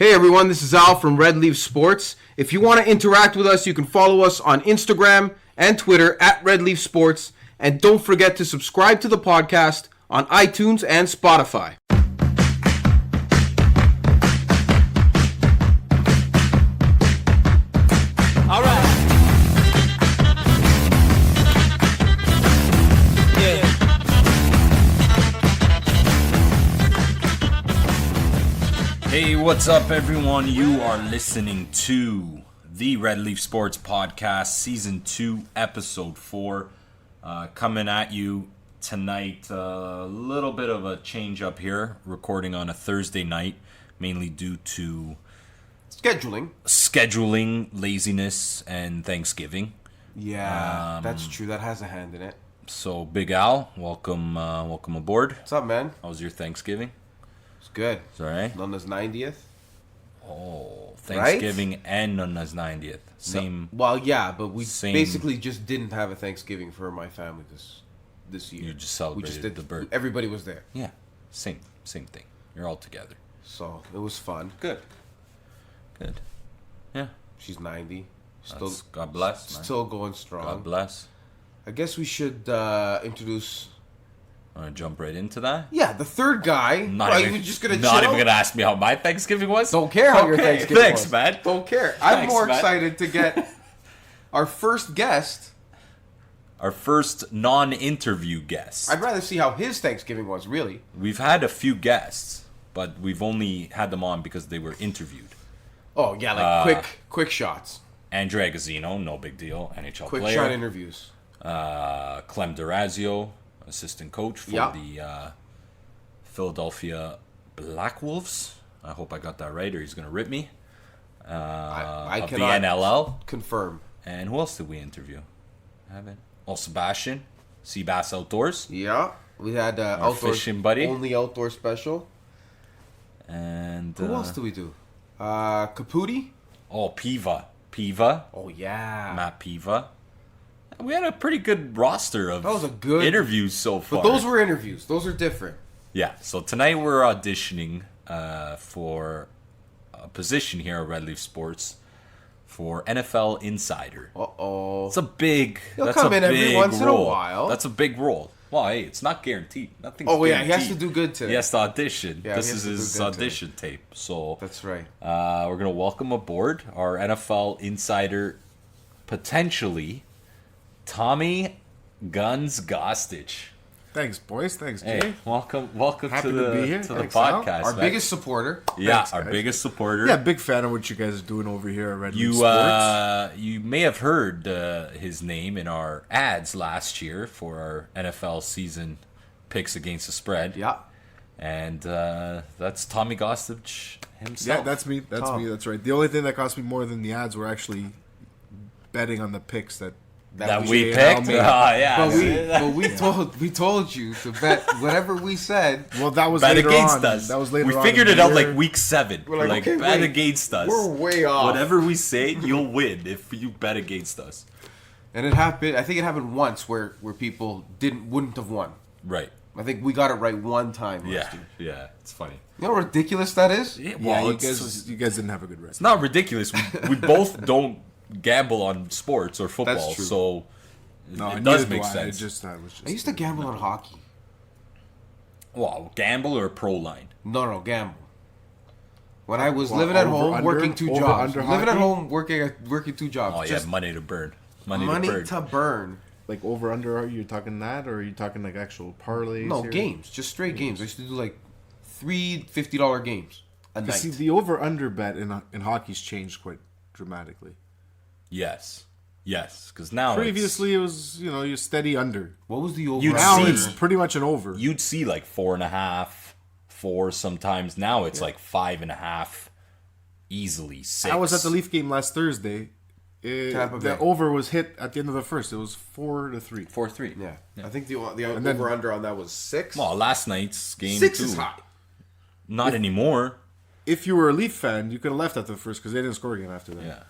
Hey everyone, this is Al from Red Leaf Sports. If you want to interact with us, you can follow us on Instagram and Twitter at Red Leaf Sports. And don't forget to subscribe to the podcast on iTunes and Spotify. All right. Yeah. Hey, what's up, everyone? You are listening to the Red Leaf Sports Podcast, Season 2, Episode 4. Coming at you tonight. A little bit of a change up here, recording on a Thursday night, mainly due to scheduling, laziness, and Thanksgiving. Yeah, that's true. That has a hand in it. So, Big Al, welcome aboard. What's up, man? How was your Thanksgiving? It's good. It's all right. Nana's 90th. Oh, Thanksgiving and Nana's 90th. Same. No, well, yeah, but we basically just didn't have a Thanksgiving for my family this year. You just celebrated the birth. Everybody was there. Yeah, same thing. You're all together. So it was fun. Good. Yeah. She's 90. Still, God bless. Man. Still going strong. God bless. I guess we should introduce. Want to jump right into that? Yeah, the third guy. Not even going to ask me how my Thanksgiving was? Don't care how your Thanksgiving thanks, was. Man. Don't care. I'm more excited to get our first guest. Our first non-interview guest. I'd rather see how his Thanksgiving was, really. We've had a few guests, but we've only had them on because they were interviewed. Oh, yeah, like quick shots. Andrea Gazzino, no big deal, NHL player. Quick shot interviews. Clem Durazio, assistant coach for the Philadelphia Black Wolves. I hope I got that right, or he's going to rip me. I of the cannot NLL. confirm. And who else did we interview? Sebastian, Seabass Outdoors. Yeah, we had our outdoor fishing buddy, only outdoor special. And who else do we do? Caputi. Oh, Piva. Oh yeah, Matt Piva. We had a pretty good roster of interviews so far. But those were interviews. Those are different. Yeah. So tonight we're auditioning for a position here at Red Leaf Sports for NFL Insider. Uh-oh. It's a big. He'll come in every once in a while. That's a big role. Well, hey, it's not guaranteed. Nothing's guaranteed. Yeah, he has to do good today. He has to audition. Yeah, this is his audition tape. So that's right. We're gonna welcome aboard our NFL Insider, potentially, Tomi Gunz Gostic. Thanks, boys. Thanks, Jay. Hey, welcome Happy to be here. the Thanks, podcast. Our biggest supporter. Yeah, Thanks, our guys. biggest supporter. Yeah, big fan of what you guys are doing over here at Red Leaf Sports. You may have heard his name in our ads last year for our NFL season picks against the spread. Yeah. And that's Tomi Gostic himself. Yeah, that's me. That's right. The only thing that cost me more than the ads were actually betting on the picks that we picked. But we told you to bet whatever we said. Well, that was bet later against on. us. That was later we on. We figured it out like week 7. We're like, okay, bet against us. We're way off. Whatever we say, you'll win if you bet against us. And it happened. I think it happened once where people wouldn't have won. Right. I think we got it right one time. Yeah, it's funny. You know how ridiculous that is? Yeah, you guys didn't have a good record. It's not ridiculous. We both don't gamble on sports or football, That's true. So it does make sense. I used to gamble on hockey. Well, gamble or pro line? No, gamble. When I was living at home, working two jobs. Living at home, working two jobs. Oh, yeah, money to burn. Money to burn. Like over under, are you talking that, or are you talking like actual parlays? No, here? games, just straight games. I used to do like $3 $50 games a night. See, the over under bet in hockey's changed quite dramatically. Yes, because now previously it was you steady under. What was the over? Now it's pretty much an over. You'd see like 4.5, 4 sometimes. Now it's like 5.5, easily 6. I was at the Leaf game last Thursday. The over was hit at the end of the first. It was 4-3. 4-3. Yeah. I think the over under on that was 6. Well, last night's game 6 too. is high. Not anymore. If you were a Leaf fan, you could have left at the first because they didn't score again after that. Yeah.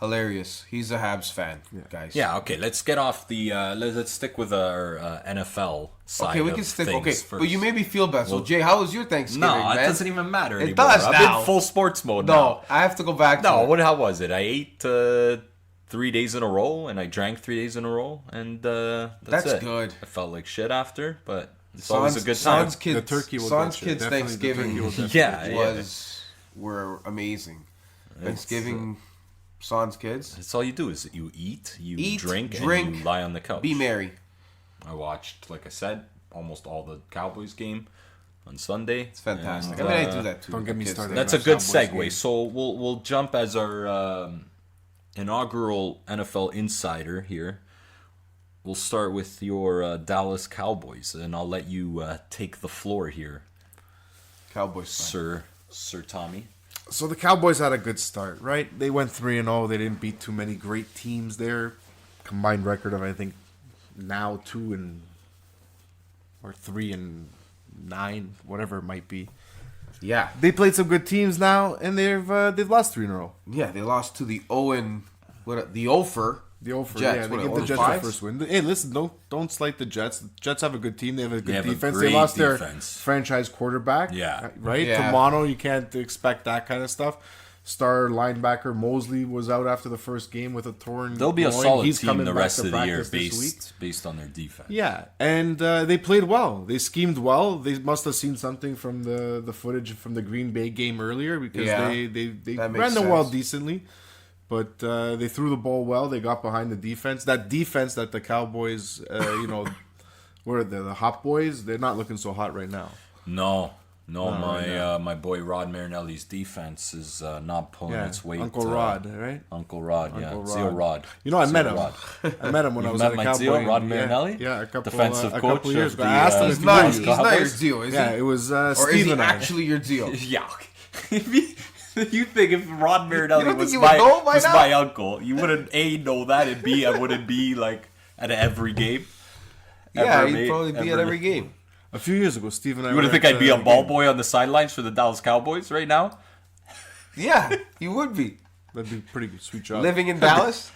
hilarious. He's a Habs fan, guys. Yeah, okay. Let's get off the. Let's stick with our NFL side. Okay, we can of stick. things Okay, first. but you made me feel bad. So, Jay, how was your Thanksgiving, No, man? it doesn't even matter anymore. It does I'm now. in full sports mode No, now. I have to go back to it. How was it? I ate 3 days in a row, and I drank 3 days in a row, and that's it. Good. I felt like shit after, but it's always a good time. The turkey will Son's get you. kids' Definitely Thanksgiving the turkey will get you. were amazing. Thanksgiving, Son's kids. That's all you do is you eat, drink, and you lie on the couch. Be merry. I watched, like I said, almost all the Cowboys game on Sunday. It's fantastic. And, I mean, I do that too. Don't get me started. That's a good segue. So we'll jump as our inaugural NFL Insider here. We'll start with your Dallas Cowboys, and I'll let you take the floor here, Cowboys, Sir Tommy. So the Cowboys had a good start, right? They went 3-0. They didn't beat too many great teams there. Combined record of, I think, now 2-3-9, whatever it might be. Yeah, They played some good teams now, and they've lost 3 in a row. yeah. They lost to the Owen, the Ofer. The Jets, Jets, they what, give the Jets 0-5? the first win. Hey, listen, don't slight the Jets. The Jets have a good team. They have a good have a defense. great They lost their defense. franchise quarterback. Yeah. Right? Yeah. Tomano, you can't expect that kind of stuff. Star linebacker Mosley was out after the first game with a torn They'll be a groin. solid He's team coming the back rest to of the year practice this week. based on their defense. Yeah, and they played well. They schemed well. They must have seen something from the footage from the Green Bay game earlier because Yeah, they that makes ran the ball sense. decently. But they threw the ball well. They got behind the defense. That defense that the Cowboys, what are they, the Hot Boys? They're not looking so hot right now. No, my boy Rod Marinelli's defense is not pulling its weight. Uncle Rod, right? Uncle Rod, Uncle Rod. Zio Rod. You know, I met Zio him. Rod. I met him when I was met at a my Cowboy. Zio, Rod Marinelli? Yeah, a couple Defensive a coach couple years of ago. the, I asked him if He's he not. knew He's you. not your Zio, is Yeah, he? it was Or is Steve he and I. actually your Zio? Yeah. You think if Rod Marinelli You don't was think you would know by now? my uncle, you wouldn't know that, and B, I wouldn't be like at every game. Yeah, he'd probably be at every game. A few years ago, Steve and I. You wouldn't were think at I'd be a the ball game. boy on the sidelines for the Dallas Cowboys right now? Yeah, you would be That'd be a pretty good, sweet job. living in Dallas.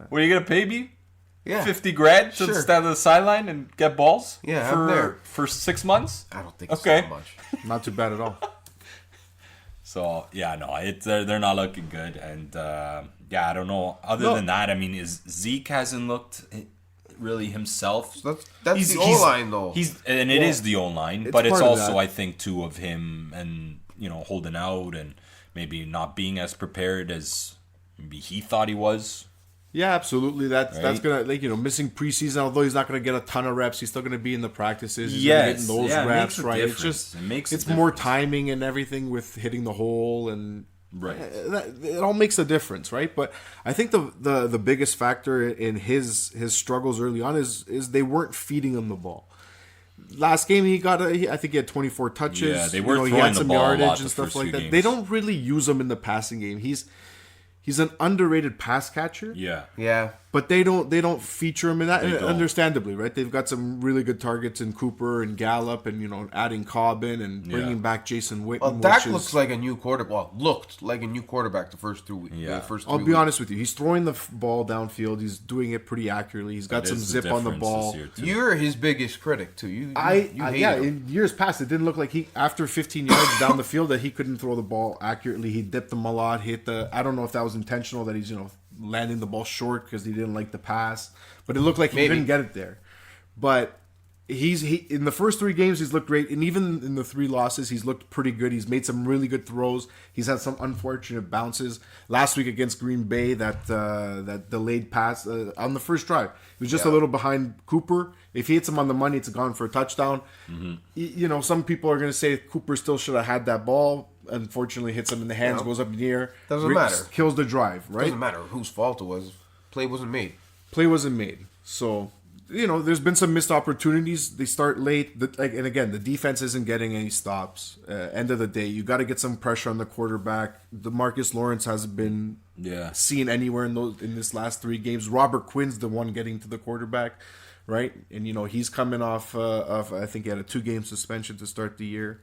What are you gonna pay me? Yeah, 50 grand to Sure. stand on the sideline and get balls? Yeah, I'm there. For 6 months? I don't think it's Okay. that much. Not too bad at all. So yeah, no, they're not looking good, and I don't know. Other than that, I mean, Zeke hasn't looked really himself. That's the O line though. It is the O line, it's but it's part of also that. I think too of him and holding out and maybe not being as prepared as maybe he thought he was. Yeah, absolutely. That's Right. gonna missing preseason. Although he's not gonna get a ton of reps, he's still gonna be in the practices. He's Yes. gonna get in those Yeah, it reps, makes a right? It's difference. just It makes a it's more difference. timing and everything with hitting the hole and Right. it all makes a difference, right? But I think the biggest factor in his struggles early on is they weren't feeding him the ball. Last game I think he had 24 touches. Yeah, they were he throwing had the some ball a lot yardage the and stuff first like few that. games. They don't really use him in the passing game. He's an underrated pass catcher. Yeah. yeah, But they don't feature him in that, They don't. understandably, right? They've got some really good targets in Cooper and Gallup, and adding Cobb in and bringing back Jason Witten. well, which Dak is- looks like a new quarterback. Well, looked like a new quarterback the first 2 weeks. Yeah. I'll be honest with you. He's throwing the ball downfield. He's doing it pretty accurately. He's got That some is zip on the difference ball. this year, too. You're his biggest critic too. You hate him. In years past, it didn't look like after 15 yards down the field that he couldn't throw the ball accurately. He dipped them a lot. I don't know if that was intentional that he's landing the ball short because he didn't like the pass, but it looked like he Maybe. couldn't get it there. But he in the first 3 games he's looked great, and even in the 3 losses he's looked pretty good. He's made some really good throws. He's had some unfortunate bounces. Last week against Green Bay, that delayed pass on the first drive, he was just a little behind Cooper. If he hits him on the money, it's gone for a touchdown. Some people are going to say Cooper still should have had that ball. Unfortunately, hits him in the hands, goes up in the air. Doesn't matter. Kills the drive, right? Doesn't matter whose fault it was. Play wasn't made. Play wasn't made. So, there's been some missed opportunities. They start late. And again, the defense isn't getting any stops. End of the day, you got to get some pressure on the quarterback. DeMarcus Lawrence hasn't been seen anywhere in this last 3 games. Robert Quinn's the one getting to the quarterback, right? And, he's coming off I think he had a 2-game suspension to start the year.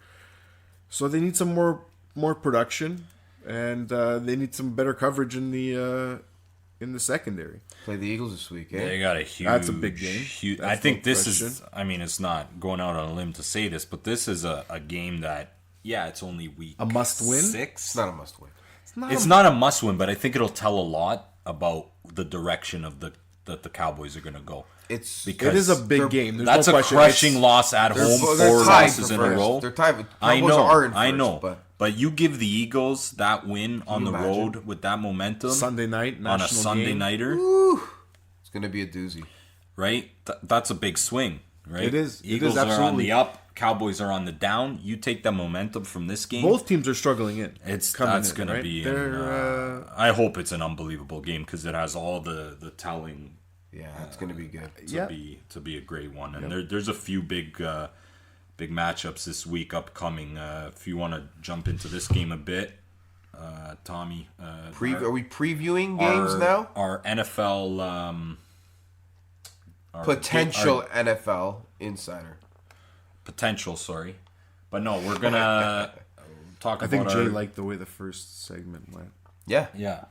So they need some more production. and they need some better coverage in the secondary. Play the Eagles this week, eh? They got a huge. That's a big game. I think no this question. is. I mean, it's not going out on a limb to say this, but this is a game that, yeah, it's only week A must-win? 6. It's not a must-win. It's not a must-win, but I think it'll tell a lot about the direction of the Cowboys are going to go. It is a big game. There's That's no a question. crushing loss at home, they're 4 tied losses for in a first. row. They're tied. I Cowboys know, are in I first, know. But you give the Eagles that win on the you imagine? road with that momentum Sunday night, on a national Sunday game. nighter, It's going to be a doozy. right? That's a big swing, right? It is. Eagles It is, are on absolutely. the up. Cowboys are on the down. You take the momentum from this game. Both teams are struggling in. That's coming going to right? be. They're, I hope it's an unbelievable game because it has all the telling Yeah, it's going to be good. to be a great one. And there's a few big matchups this week upcoming. If you want to jump into this game a bit, Tommy. Are we previewing games now? Our NFL Potential NFL Insider. potential. Sorry, but no, we're gonna talk I about. think Jay our, liked the way the first segment went. Yeah. Yeah,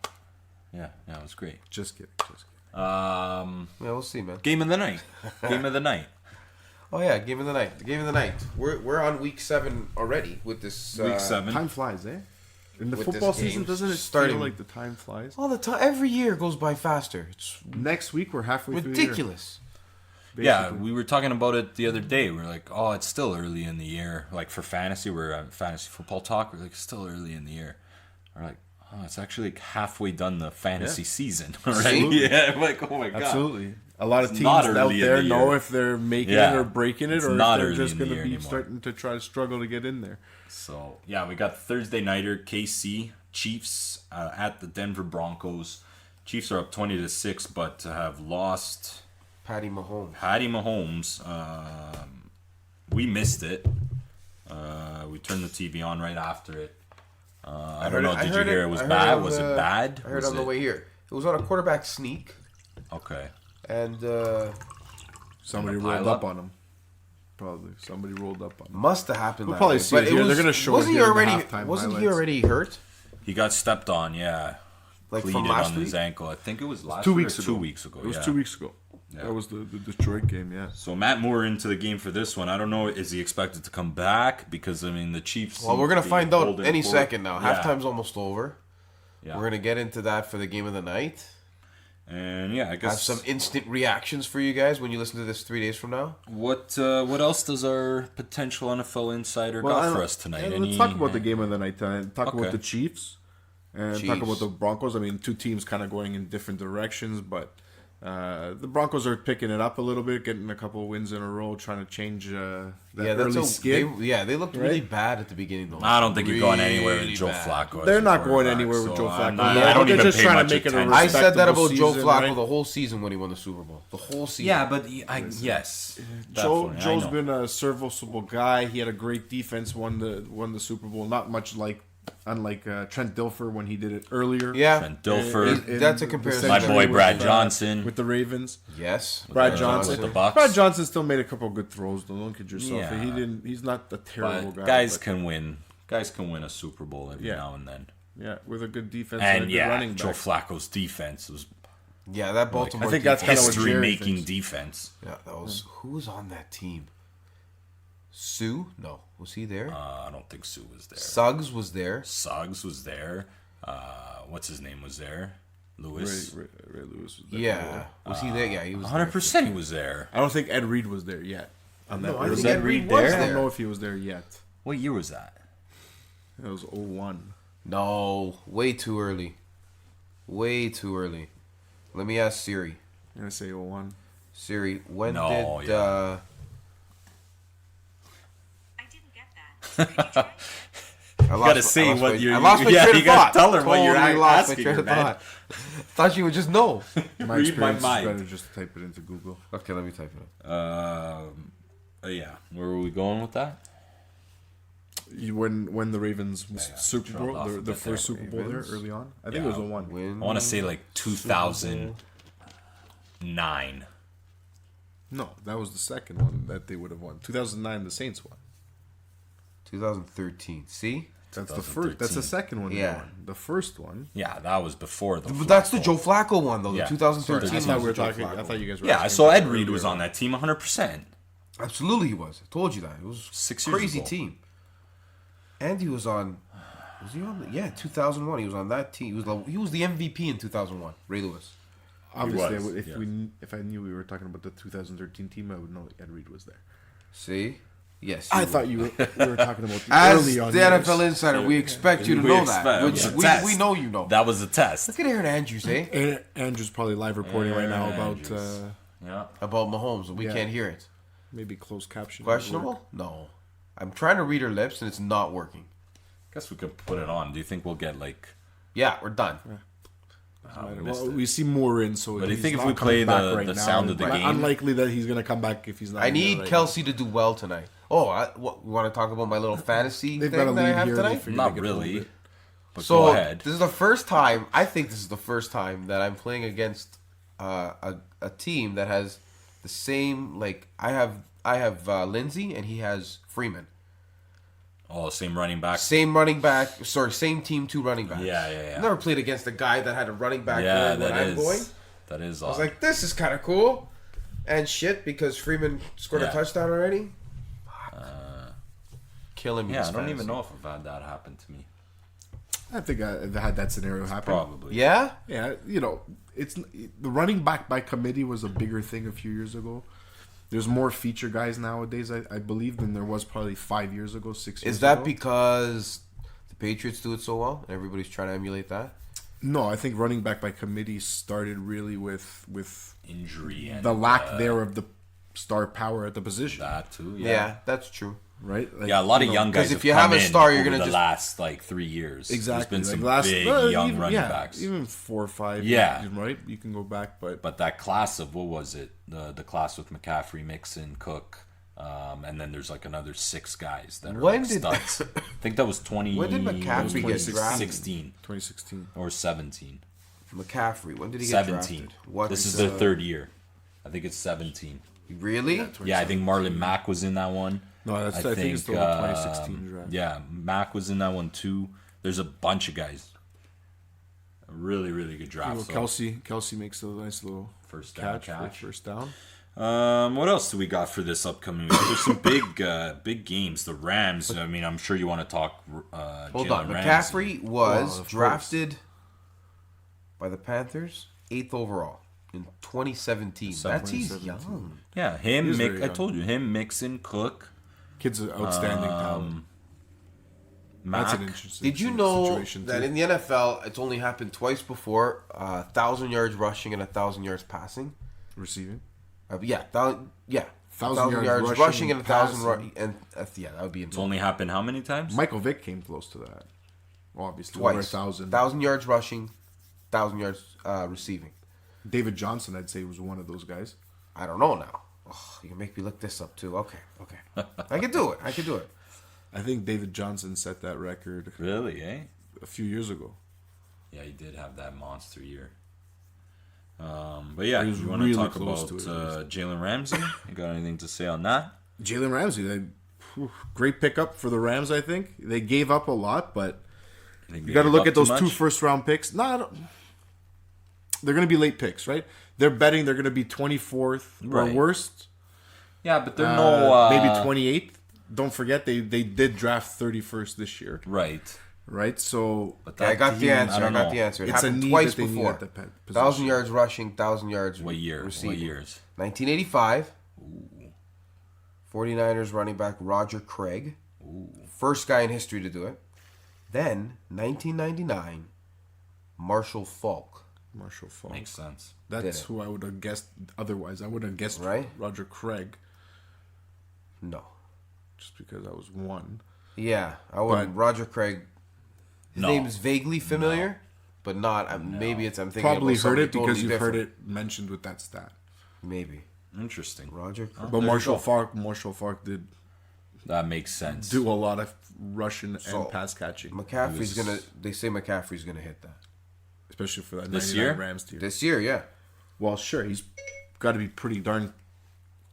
it was great. Just kidding. Yeah, we'll see, man. Game of the night. Game of the night. Oh yeah, game of the night. The game of the night. We're on week 7 already with this. Week 7. Time flies, eh? In the With football this game season, doesn't it starting- feel like the time flies? All the time. Every year goes by faster. It's Next week, we're halfway through the year. ridiculous. Yeah, basically. we were talking about it the other day. We're like, oh, it's still early in the year. Like for fantasy, we're on fantasy football talk. We're like, still early in the year. We're like, oh, it's actually like halfway done the fantasy season, right? Absolutely. Yeah, I'm like, oh my god. Absolutely. A lot of It's teams not out early in there the know year. if they're making Yeah. it or breaking it, It's or if not they're early just in the going to year be anymore. starting to try to struggle to get in there. So yeah, we got Thursday nighter KC Chiefs at the Denver Broncos. Chiefs are up 20-6, but have lost Patty Mahomes. Patty Mahomes. We missed it. We turned the TV on right after it. I don't know. Did you hear it was bad? Was it bad? I heard Was on the it- way here. It was on a quarterback sneak, Okay. and Somebody On the rolled pile up up? on them. Probably. Somebody rolled up on them. must have happened. We'll that probably way. see But it here. was- They're gonna show it Wasn't he here in the already? halftime Wasn't he highlights. already hurt? He got stepped on, yeah. Like Pleated from last on his week? ankle. I think it was last 2 week weeks or ago. 2 weeks ago. It was yeah. 2 weeks ago. Yeah. That was the Detroit game, yeah. So Matt Moore into the game for this one. I don't know. Is he expected to come back? Because I mean the Chiefs. Well, seem we're gonna to be find out holding any court. second now. Yeah. Halftime's almost over. Yeah. We're gonna get into that for the game of the night. And yeah, I Have guess some instant reactions for you guys when you listen to this 3 days from now. what else does our potential NFL insider got for us tonight? Let's talk about the game of the night tonight. Talk Okay. about the Chiefs and talk Chiefs. about the Broncos. I mean, two teams kind of going in different directions, but the Broncos are picking it up a little bit, getting a couple wins in a row, trying to change that early skid. They looked really Right? bad at the beginning though. I don't think you're going anywhere with Really Joe bad. Flacco. as They're your not going quarterback, anywhere with so Joe I'm Flacco. not- No, I don't they're even just pay trying to much make it a attention. I said that about Joe season, Flacco right? the whole season when he won the Super Bowl. The whole season. Yeah, but yes, definitely, I Joe's know. been a serviceable guy. He had a great defense, won the Super Bowl. Not much unlike Trent Dilfer when he did it earlier. Yeah. Trent Dilfer, That's a comparison. my boy with, Brad Johnson. with the Ravens. Yes. Brad with Johnson. the Bucks. Brad Johnson still made a couple of good throws. Don't kid yourself. Yeah. He's not a terrible But guy. guys but, can win. Guys can win a Super Bowl every Yeah. now and then. yeah, with a good defense And a good yeah, running Joe back. Flacco's defense was Yeah, that Baltimore. I think that's defense- kinda what Jerry history-making thinks. defense. Yeah, that was who was on that team. Sue? No, was he there? I don't think Sue was there. Suggs was there. Suggs was there. What's his name was there? Lewis. Ray Lewis was there. Yeah, was he there? Yeah, he was. 100% he was there. I don't think Ed Reed was there yet. On that No, I early- think Ed Ed Reed Reed was there? I don't there. know if he was there yet. What year was that? It was 01. No, way too early. Way too early. Let me ask Siri. I'm gonna say 01. Siri, when No, did yeah. I didn't get that. Can you try? I lost gotta my- say I lost what my- you're- I lost my yeah, train you of gotta thought. tell her what you're Totally lost my asking train her, of man. thought. Thought you would just know. My Read my experience mind. is better just to type it into Google. Okay, let me type it up. Yeah. Where were we going with that? When the Ravens Super dropped Bowl, off a the bit first there. Super Bowl there Ravens? early on. I think Yeah. it was 01. Win. I want to say like 2009. No, that was the second one that they would have won. 2009, the Saints won. 2013. See? That's the first. That's the second one. Yeah. The first one. Yeah, that was before the. But that's the Joe Flacco one, though. Yeah. The 2013 I one. thought was we were the Joe talking. I Flacco thought you guys were. Yeah, I asking saw about Ed the Reed earlier was on one. that team 100%. Absolutely, he was. I told you that. It was 6 a years crazy ago. team. And he was on. Was he on? Yeah, 2001. He was on that team. He was the MVP in 2001. Ray Lewis. Obviously, was, if I knew we were talking about the 2013 team, I would know Ed Reed was there. See? Yes. I you thought were. you were talking about the As early the on NFL years. Insider, we expect you to We know expect- that. it Which was a test. we know you know. That was a test. Look at Aaron Andrews, eh? Andrew's probably live reporting right now about Andrews. Yeah. About Mahomes, and we Yeah. can't hear it. maybe closed caption. Questionable? No. I'm trying to read her lips, and it's not working. Guess we could put it on. Do you think we'll get like? Yeah, we're done. Missed Well, it. we see more in, so. But do you he's think if not we coming play back the now. sound of the game? Unlikely that he's gonna come back if he's not. I in there need right Kelsey to do well tonight. Oh, you want to talk about my little fantasy They've thing got a that I lead have here. They tonight? figured Not they could hold really. it. But So go ahead. this is the first time. I think this is the first time that I'm playing against a team that has the same. Like I have Lindsey and he has Freeman. Oh, same running back. Same running back. Sorry, same team, two running backs. Yeah. I've never played against a guy that had a running back Yeah, going when that I'm going. is. That is I was odd. like, this is kind of cool. And shit, because Freeman scored a Yeah. touchdown already. Killing me. Yeah, this I don't fantasy. even know if I've had that happen to me. I think I've had that scenario happen. Probably. Yeah? Yeah, it's the running back by committee was a bigger thing a few years ago. There's more feature guys nowadays, I believe, than there was probably 5 years ago, 6 years Is that ago. because the Patriots do it so well and everybody's trying to emulate that? No, I think running back by committee started really with Injury and the lack there of the star power at the position, that too. Yeah, that's true. right? Like, Yeah, a lot of young guys. 'cause if have you have come a in star, you're over gonna the just- last like 3 years. exactly. There's been like some big young even, running yeah, backs. even 4 or 5. Yeah. right. You can go back, but But that class of what was it? The class with McCaffrey, Mixon, Cook, and then there's like another 6 guys that are When like did- studs. I think that was 20. When did McCaffrey get drafted? 16 2016. or 17. McCaffrey, when did he get 17. drafted? What This is their third year. I think it's 17. Really? Yeah, I think Marlon Mack was in that one. No, I think it's still the 2016 draft. Yeah, Mack was in that one too. There's a bunch of guys. A really, really good draft. Well, so Kelsey makes a nice little First down catch for first down. what else do we got for this upcoming week? There's some big games. The Rams. I mean, I'm sure you want to talk. Hold Jalen on. Ramsey. McCaffrey was of course. drafted by the Panthers 8th overall in 2017. That's he's 2017. young. Yeah, him. He is very I young. told you him. Mixon, Cook, Kid's an outstanding talent. That's Mack. an interesting Did you know situation, that too. in the NFL it's only happened twice before? 1,000 yards rushing and 1,000 yards passing. receiving? Yeah, 1,000 yards yards rushing rushing and 1,000 passing. and yeah, that would be It's insane. only happened how many times? Michael Vick came close to that. Well, obviously, Twice. over 1,000. 1,000 yards rushing, 1,000 yards receiving. David Johnson, I'd say, was one of those guys. I don't know now. Oh, you can make me look this up too. Okay. I can do it. I think David Johnson set that record Really? Eh? a few years ago. Yeah, he did have that monster year. But yeah, He was you want to really talk close about to it. Jalen Ramsey? You got anything to say on that? Jalen Ramsey, great pickup for the Rams, I think. They gave up a lot, but you got to look at those 2 first-round picks. They're going to be late picks, right? They're betting they're going to be 24th or Right. worst. Yeah, but they're no Maybe 28th. Don't forget, they did draft 31st this year, right. right? So But Yeah, I got the team, answer. I don't got know. the answer. It It's a happened need twice that they need before. at the position. 1,000 yards rushing, 1,000 yards What year? receiving. What years? 1985. 49ers running back Roger Craig. First guy in history to do it. Then 1999, Marshall Falk. Marshall Falk. Makes sense. That's Did it. who I would have guessed otherwise. I would have guessed Right? Roger Craig No. just because I was one. Yeah, I wouldn't. But- Roger Craig. His No. name is vaguely familiar, but not. Maybe it's. I'm thinking Probably about heard somebody it because totally you've different. heard it mentioned with that stat. Maybe Interesting. Roger Craig. But there you Marshall go. Falk did That makes sense. do a lot of rushing So, and pass catching, McCaffrey's gonna. They say McCaffrey's gonna hit that especially for that This 99 year? Rams team. this year. Yeah. Well, sure, he's got to be pretty darn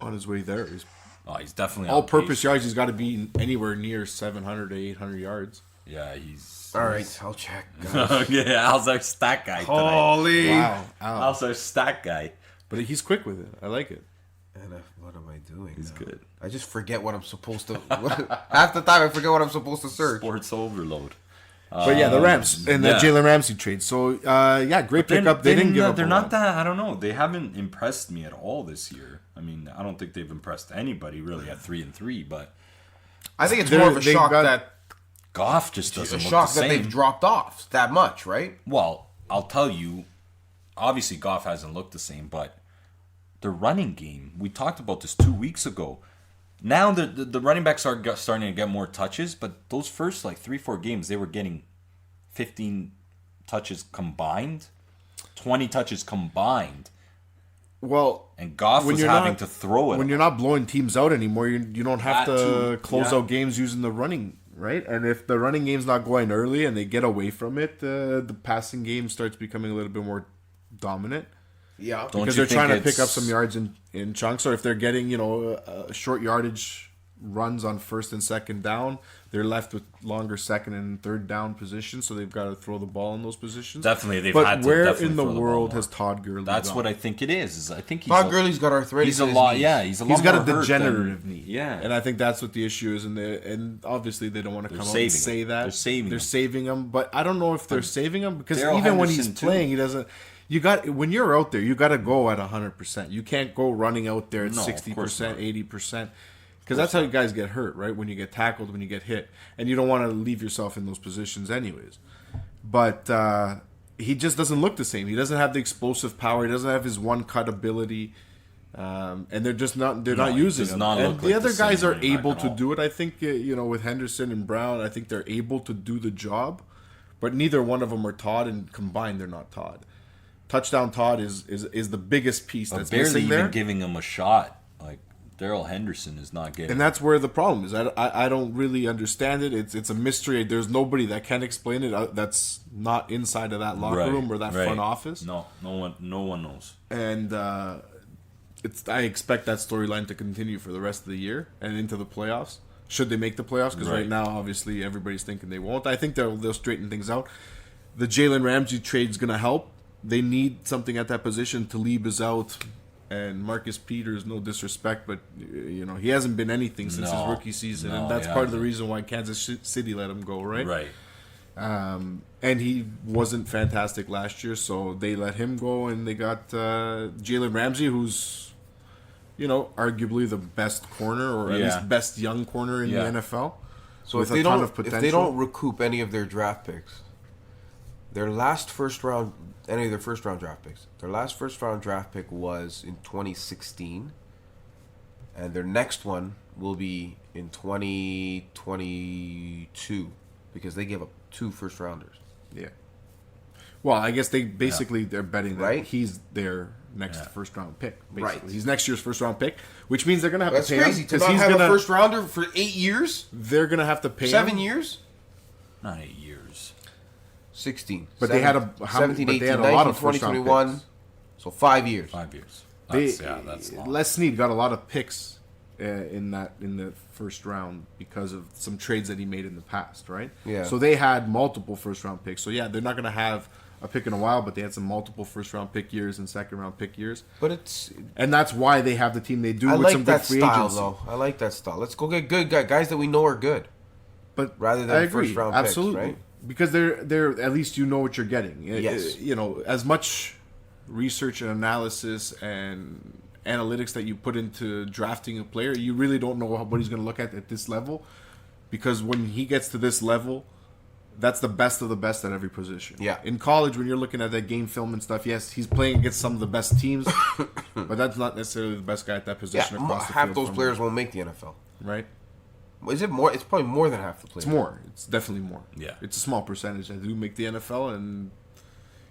on his way there. He's Oh, he's definitely on all-purpose pace. yards. He's got to be anywhere near 700 to 800 yards. Yeah, he's... All right, I'll check. Guys. Yeah, Al's our stat guy tonight. Holy. Wow. Al's our stat guy. But he's quick with it. I like it. And what am I doing? He's now? good. I just forget what I'm supposed to. Half the time, I forget what I'm supposed to search. Sports overload. But yeah, the Rams and the Jalen Ramsey trade. So great pickup. They didn't give up. They're a not lot. that. I don't know. They haven't impressed me at all this year. I mean, I don't think they've impressed anybody really at 3-3. But I think it's more of a shock that Goff just doesn't look shock the that same. they've dropped off that much, right? Well, I'll tell you. Obviously, Goff hasn't looked the same, but the running game. We talked about this 2 weeks ago. Now the running backs are starting to get more touches, but those first 3-4 games they were getting 15 touches combined, 20 touches combined. Well, And Goff was having to throw it. When you're not blowing teams out anymore, you don't have That to too, close yeah. out games using the running, right? And if the running game's not going early and they get away from it, the passing game starts becoming a little bit more dominant. Yeah. Don't Because you they're trying to think pick up it's- some yards in chunks, or if they're getting short yardage runs on first and second down, they're left with longer second and third down positions, so they've got to throw the ball in those positions. Definitely, they've but had to where definitely in the throw the ball world more. has Todd Gurley That's gone? what I think it is I think he's Todd Gurley's got arthritis. He's a in his lot. knees. Yeah, he's a lot. He's got a more hurt degenerative than- knee. Yeah, And I think that's what the issue is, and obviously they don't want to come out and saving say him. that. They're saving him. him, but I don't know if they're saving him because Darrell even when he's Henderson, too. playing, he doesn't. When you're out there, you got to go at 100%. You can't go running out there at No, of 60%, course not. 80%. Because that's how you guys get hurt, right? When you get tackled, when you get hit. And you don't want to leave yourself in those positions anyways. But he just doesn't look the same. He doesn't have the explosive power. He doesn't have his one-cut ability. And they're just not he using does him. not And look the like other the guys same are running back able at to all. do it. I think, with Henderson and Brown, I think they're able to do the job. But neither one of them are Todd, and combined, they're not Todd. Touchdown Todd is the biggest piece but that's barely missing even there. giving him a shot. Like Darrell Henderson is not getting. And that's where the problem is. I don't really understand it. It's a mystery. There's nobody that can explain it that's not inside of that locker room or that front office. No one knows. And I expect that storyline to continue for the rest of the year and into the playoffs. Should they make the playoffs? Because right now, obviously, everybody's thinking they won't. I think they'll straighten things out. The Jalen Ramsey trade's going to help. They need something at that position. Talib is out. And Marcus Peters, no disrespect, but he hasn't been anything since his rookie season, and that's part of the reason why Kansas City let him go, right? Right. And he wasn't fantastic last year, so they let him go, and they got Jalen Ramsey, who's arguably the best corner, or at least best young corner in the NFL. So with if a ton of potential. if they don't recoup any of their draft picks, their last first round draft picks, their last first round draft pick was in 2016, and their next one will be in 2022 because they gave up 2 first rounders. Yeah. Well, I guess they're betting that Right? he's their next first round pick. Basically. Right. He's next year's first round pick, which means they're gonna have That's to pay crazy him to not he's have gonna a first rounder for 8 years, They're gonna have to pay 7 him. years, Not 8 years. 16. But they had a 17, but 18, they had a 19, lot of 20, first round 21. picks. So 5 years. 5 years. They, That's long. Les Snead got a lot of picks in the first round because of some trades that he made in the past, right? Yeah. So they had multiple first round picks. So yeah, they're not going to have a pick in a while, but they had some multiple first round pick years and second round pick years, But and that's why they have the team they do I with like some that good free style, agency. though. I like that style. Let's go get good guys that we know are good. But Rather than I agree, first-round picks, absolutely, right? because they're at least you know what you're getting. Yes. As much research and analysis and analytics that you put into drafting a player, you really don't know what he's going to look at this level, because when he gets to this level, that's the best of the best at every position. Yeah. In college, when you're looking at that game film and stuff, yes, he's playing against some of the best teams, but that's not necessarily the best guy at that position. Yeah, across the half field those from players him, won't make the NFL. right? Is it more? It's probably more than half the players. It's more. It's definitely more. Yeah. It's a small percentage that do make the NFL, and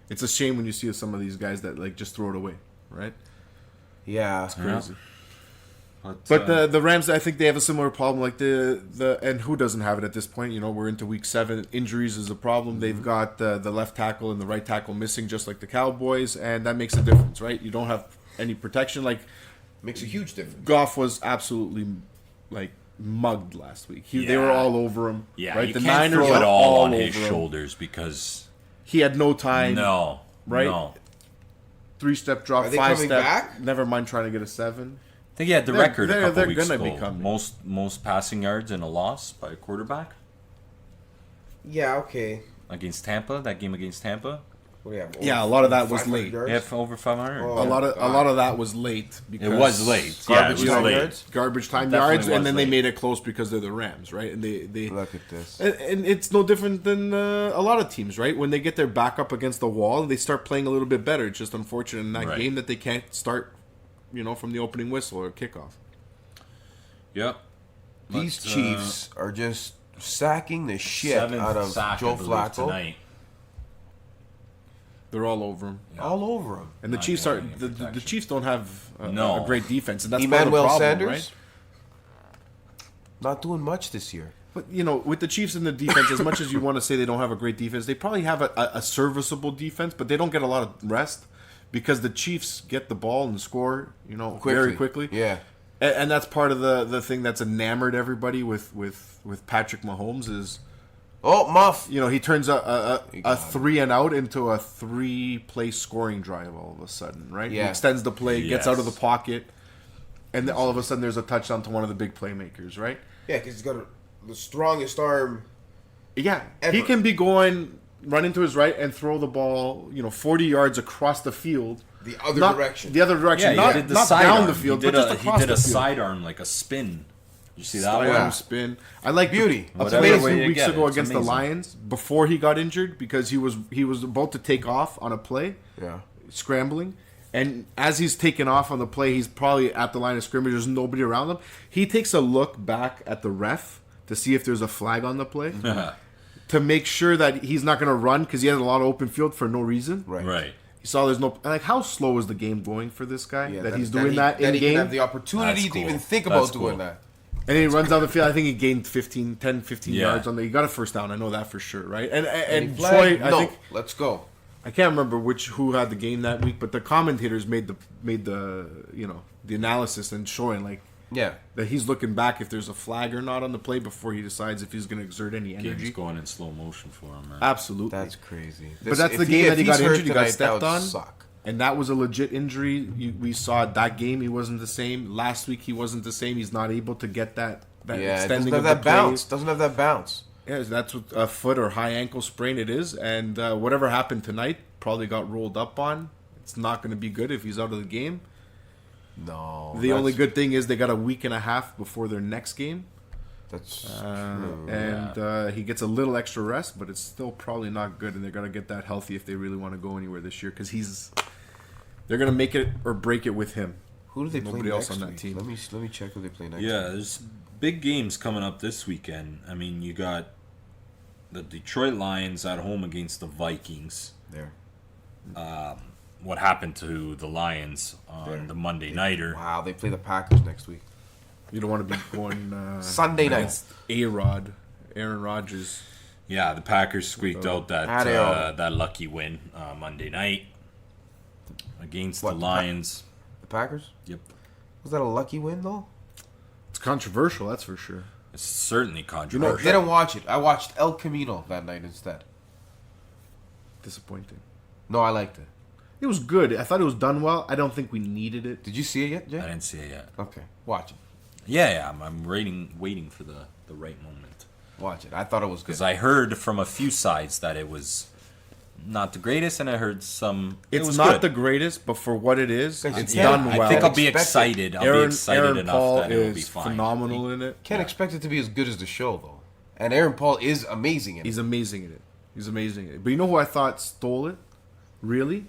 it's a shame when you see some of these guys that just throw it away, right? Yeah. It's crazy. But But the Rams, I think they have a similar problem. Like the and who doesn't have it at this point? We're into week 7. Injuries is a problem. They've got the left tackle and the right tackle missing, just like the Cowboys, and that makes a difference, right? You don't have any protection. Like Makes a huge difference. Goff was absolutely mugged last week. They were Yeah. all over him. Yeah, right? you The can't Niners throw it are all on his over him. shoulders because He had no time. no, right? no. 3-step drop, Are they 5-step. coming back? Never mind trying to get a 7. I think he had the They're- record they're- a couple they're weeks gonna be ago. coming. Most passing yards in a loss by a quarterback Yeah, okay. against Tampa. That game against Tampa, What do you have? Yeah, a lot of that was 500 late. yards? yeah, for over 500. Oh. A lot of that was late. Because It was late. Yeah, Garbage it was time late. yards? Garbage time Definitely yards, was and then they late. made it close because they're the Rams, right? And they Look at this. and it's no different than a lot of teams, right? When they get their back up against the wall, they start playing a little bit better. It's just unfortunate in that Right. game that they can't start, from the opening whistle or kickoff. Yep. These But, Chiefs are just sacking the shit seventh out of sack, Joe I believe, Flacco. tonight. They're all over him. All over him. And the Not Chiefs getting are any the protection. Chiefs don't have No. a great defense, and that's part of the Emmanuel problem, Sanders? right? Not doing much this year. But with the Chiefs and the defense, as much as you want to say they don't have a great defense, they probably have a serviceable defense, but they don't get a lot of rest because the Chiefs get the ball and score, very quickly. Yeah. And that's part of the thing that's enamored everybody with Patrick Mahomes is, Oh, Muff. he turns a got 3 and out into a 3-play scoring drive all of a sudden, right? He Yeah. extends the play, gets out of the Yes. pocket, and then all of a sudden there's a touchdown to one of the big playmakers, right? Yeah, because he's got the strongest arm. Yeah, Ever. he can be running to his right and throw the ball, 40 yards across the field. The other direction. The other direction. Yeah, not he did the not sidearm. down the field, he but did just a, across he did the a field. sidearm, like a spin. You see that Sidearm one? Yeah. spin. I like Beauty. A Whatever play a way few you weeks get it, ago it's against the amazing. Lions before he got injured because he was about to take off on a play, Yeah. scrambling. And as he's taking off on the play, he's probably at the line of scrimmage. There's nobody around him. He takes a look back at the ref to see if there's a flag on the play to make sure that he's not going to run because he had a lot of open field for no reason. Right. Right. He saw there's no how slow is the game going for this guy Yeah, that he's doing that in he can game, have the opportunity That's to even cool. think That's about cool. doing that. and he runs down the field. I think he gained 15 Yeah. yards on there. He got a first down. I know that for sure, right? And Any Troy, flag? I No. think Let's go. I can't remember who had the game that week, but the commentators made the the analysis and showing like Yeah. that he's looking back if there's a flag or not on the play before he decides if he's going to exert any Game's energy. going in slow motion for him, man. Absolutely. That's crazy. But that's If the game that he if he's got hurt injured. He got tonight, that stepped would on. Suck. And that was a legit injury. We saw that game. He wasn't the same. Last week he wasn't the same. He's not able to get that Yeah, it doesn't extending have of the that bounce. play. Doesn't have that bounce. Yeah, that's what a foot or high ankle sprain it is. And whatever happened tonight probably got rolled up on. It's not going to be good if he's out of the game. No. The only good thing is they got a week and a half before their next game. That's And he gets a little extra rest, but it's still probably not good. And they're going to get that healthy if they really want to go anywhere this year because they're going to make it or break it with him. Who do they play Nobody else next on that week? team. Let me check who they play next. Yeah, week. there's big games coming up this weekend. I mean, you got the Detroit Lions at home against the Vikings. There. What happened to the Lions on the Monday nighter? Wow, they play the Packers next week. You don't want to be going Sunday night. against A-Rod, Aaron Rodgers. Yeah, the Packers squeaked out that lucky win Monday night against What, the the Lions. The Packers? Yep, Was that a lucky win though? It's controversial, that's for sure. it's certainly I controversial. didn't watch it. I watched El Camino that night instead. Disappointing. No, I liked it. It was good. I thought it was done well. I don't think we needed it. Did you see it yet, I Jay? didn't see it yet. Okay, watch it. Yeah, I'm waiting for the right moment. Watch it. I thought it was good. Because I heard from a few sides that it was not the greatest, and I heard some. It It's was not good. the greatest, but for what it is, it's Yeah, done I well. think I'll be Expect it. excited. I'll be excited Aaron enough Paul that it'll be is fine. phenomenal in it. Can't expect it to be as good as the show though. And Aaron Paul is amazing in it. He's amazing in it. He's amazing in it. But you know who I thought stole it? Really?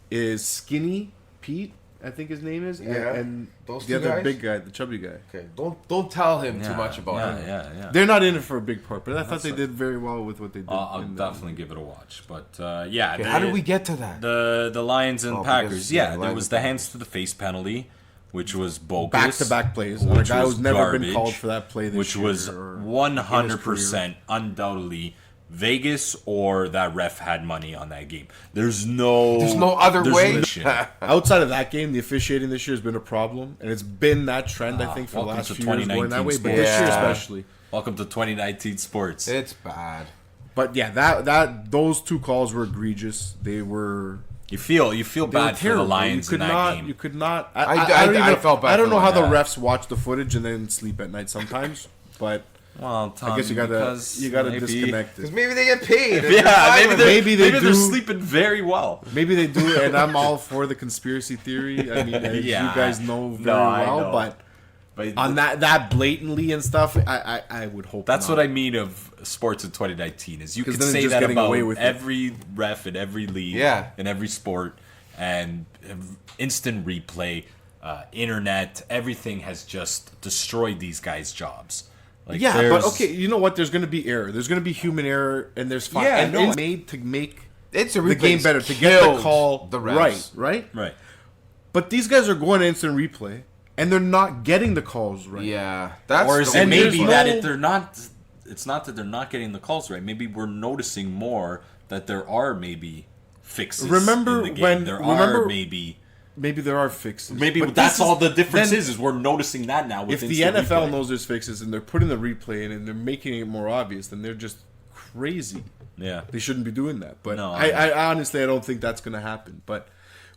Is Skinny Pete, I think his name is. Yeah. And Those the two other guys? big guy, the chubby guy. Okay, don't tell him too much about yeah, it. Yeah. They're not in it for a big part, but I thought they did very well with what they did. I'll in the- definitely give it a watch. But yeah, Okay, how did we get to that? the Lions and Oh, Packers? because, Yeah, yeah, there Lions was and the Packers. hands to the face penalty, which was bogus. Back-to-back plays. On a which guy was who's never been garbage, called for that play this which year was or 100% undoubtedly Vegas or that ref had money on that game. There's no other way. Outside of that game, the officiating this year has been a problem, and it's been that trend, I think, for the welcome last to few years going that way, but 2019 this year sports. especially. Welcome to 2019 sports. It's bad. But yeah, that those two calls were egregious. They were... You feel They were bad for the terrible. Lions in that game. You could not. I felt bad I don't for know how the them. refs watch the footage and then sleep at night sometimes, but Well, Tommy, I guess you gotta maybe- disconnect Because it. maybe they get paid. Yeah, Maybe they they're do. sleeping very well. Maybe they do, and I'm all for the conspiracy theory. I mean, as Yeah. you guys know very I well, know. but But on that blatantly and stuff, I would hope that's not. what I mean of sports in 2019 is you 'Cause could then it's say just that getting about away with it. every ref in every league, Yeah. in every sport, and instant replay, internet, everything has just destroyed these guys' jobs. Like, Yeah, but there's- okay, you know what? There's going to be error. There's going to be human error, and there's fine. Yeah, and no, it's made to make It's a the replay. game better, to get the call the refs. right. right. But these guys are going to instant replay, and they're not getting the calls right. Yeah, that's Or is the it And weird maybe there's part. that no- if they're not? It's not that they're not getting the calls right. Maybe we're noticing more that there are maybe fixes. Remember in the game. when- there remember- are maybe Maybe there are fixes. maybe But that's this all the difference then- is we're noticing that now. With If the instant NFL replay. knows there's fixes and they're putting the replay in and they're making it more obvious, then they're just crazy. yeah, They shouldn't be doing that. But No, I honestly I don't think that's going to happen. But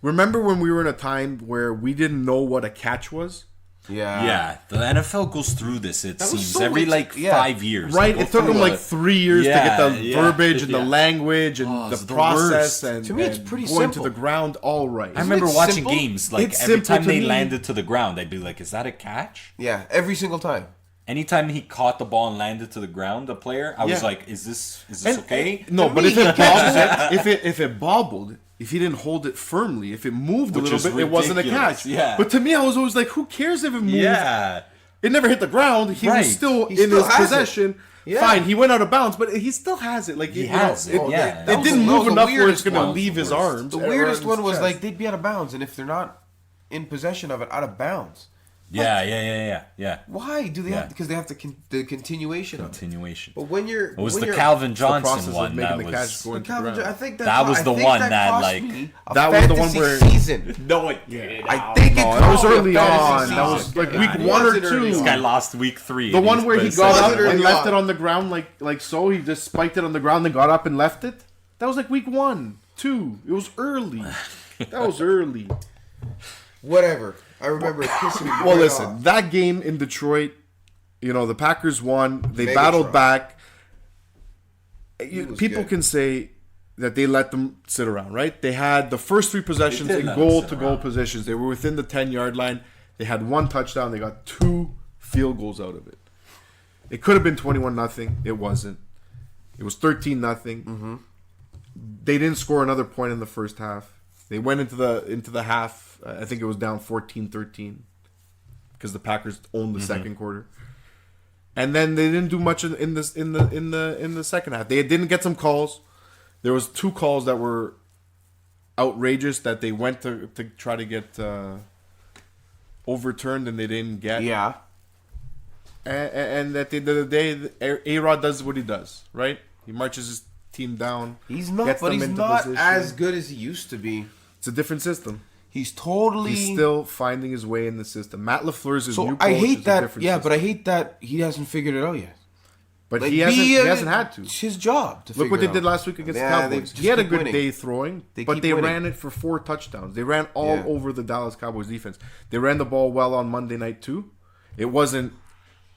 remember when we were in a time where we didn't know what a catch was? yeah, the NFL goes through this. It was seems so every weird. like Yeah. 5 years. Right? They go It took through them like 3 years to get the yeah, verbiage and yeah. the language and Oh, the it's the process worst. and To me, it's and pretty going simple. to the ground all right. I remember it watching simple? games like It's every simple time to they me. landed to the ground, I'd be like, "Is that a catch?" Yeah, every single time. Anytime he caught the ball and landed to the ground, the player, I was Yeah. like, "Is this And- okay?" No, To but me, if it he catches bobbled, if it bobbled, if he didn't hold it firmly, if it moved Which a little is bit, it wasn't a ridiculous, catch. yeah. But to me, I was always like, who cares if it moved? Yeah, It never hit the ground. He Right. was still He in still his has it. possession. Yeah. Fine, he went out of bounds, but he still has it. Like He you know, has it, yeah. It That was didn't the- move the enough where it's weirdest going to one. leave his arms. The or weirdest his one was chest. like they'd be out of bounds, and if they're not in possession of it, out of bounds. yeah. Why do they Yeah. have? Because they have the continuation of it. Continuation. But when you're, It was when the you're- Calvin the process Johnson of one making that the catch was. going to Calvin, ground. I think That was I the think one that that, cost like- me a That was the one fantasy where- season. No, it did. I think it No, that was cost me a early fantasy on. season. That was like Yeah, week it 1 or wasn't early 2. This on. guy lost week 3. The and one he's where he pissed. got Was up it early and left on? it on the ground like so. He just spiked it on the ground and got up and left it. That was like week 1, 2. It was early. That was early. Whatever. I remember it pissing me. Well, right listen, off. that game in Detroit, you know, the Packers won. They Megatron. battled back. was People good. can say that they let them sit around, right? They had the first 3 possessions They did in let them sit goal-to-goal around. positions. They were within the 10-yard line. They had 1 touchdown. They got 2 field goals out of it. It could have been 21-0. It wasn't. It was 13-0. Mm-hmm. They didn't score another point in the first half. They went into the half. I think it was down 14-13 because the Packers owned the second quarter. And then they didn't do much in the second half. They didn't get some calls. There was 2 calls that were outrageous that they went to try to get overturned and they didn't get. Yeah. And at the end of the day, A-Rod does what he does, right? He marches his team down. He's not, gets but them he's into not position. as good as he used to be. It's a different system. He's totally. He's still finding his way in the system. Matt LaFleur's his new So coach. I is hate a that. different Yeah, system. but I hate that he hasn't figured it out yet. But Like, he hasn't had to. It's his job to Look figure what they it did out. last week against Yeah, the they Cowboys. just He had a keep good winning. day throwing, They but keep they winning. ran it for 4 touchdowns. They ran all Yeah. over the Dallas Cowboys defense. They ran the ball well on Monday night too. It wasn't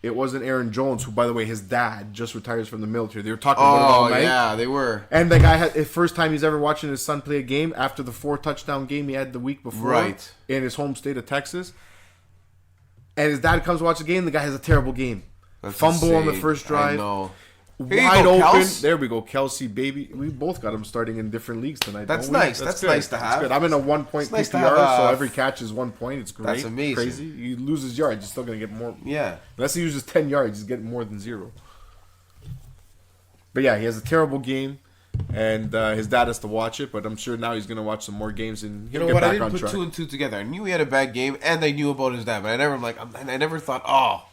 Aaron Jones, who, by the way, his dad just retires from the military. They were talking about it all Oh night. yeah, they were. And the guy had the first time he's ever watching his son play a game after the 4 touchdown game he had the week before, Right. in his home state of Texas. And his dad comes to watch the game. The guy has a terrible game. That's Fumble on the insane. first I drive. know. Here you Wide go, open. Kels. There we go, Kelsey, baby. We both got him starting in different leagues tonight. That's don't we? nice. That's good. nice to That's have. good. I'm in a 1-point It's nice to PPR, have, so every catch is 1 point. It's great. That's amazing. Crazy. You lose his yards, you're still gonna get more. Yeah. Unless he uses 10 yards, he's getting more than 0. But yeah, he has a terrible game, and his dad has to watch it. But I'm sure now he's gonna watch some more games and You he'll know get what? I back didn't on put track. 2 and 2 together. I knew he had a bad game, and I knew about his dad, but I never thought, oh,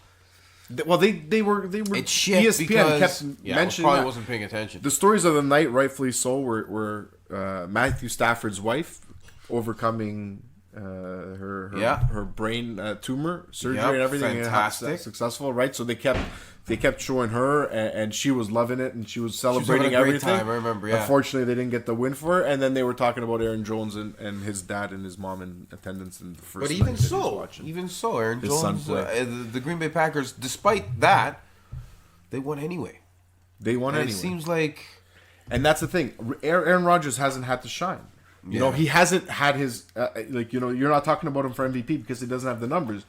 Well, they were It's shit ESPN because kept I mentioning probably that. wasn't paying attention. The stories of the night, rightfully so, were Matthew Stafford's wife overcoming her brain tumor surgery Yep, and everything. fantastic. And successful, right? So they kept showing her, and she was loving it, and she was celebrating having a great everything. time, I remember, yeah. Unfortunately, they didn't get the win for her, and then they were talking about Aaron Jones and his dad and his mom in attendance in the first. But night that he was watching. even so, Aaron His son Jones, played. the Green Bay Packers, despite that, they won anyway. They won And anyway. it seems like And that's the thing. Aaron Rodgers hasn't had to shine. You know, he hasn't had his you're not talking about him for MVP because he doesn't have the numbers.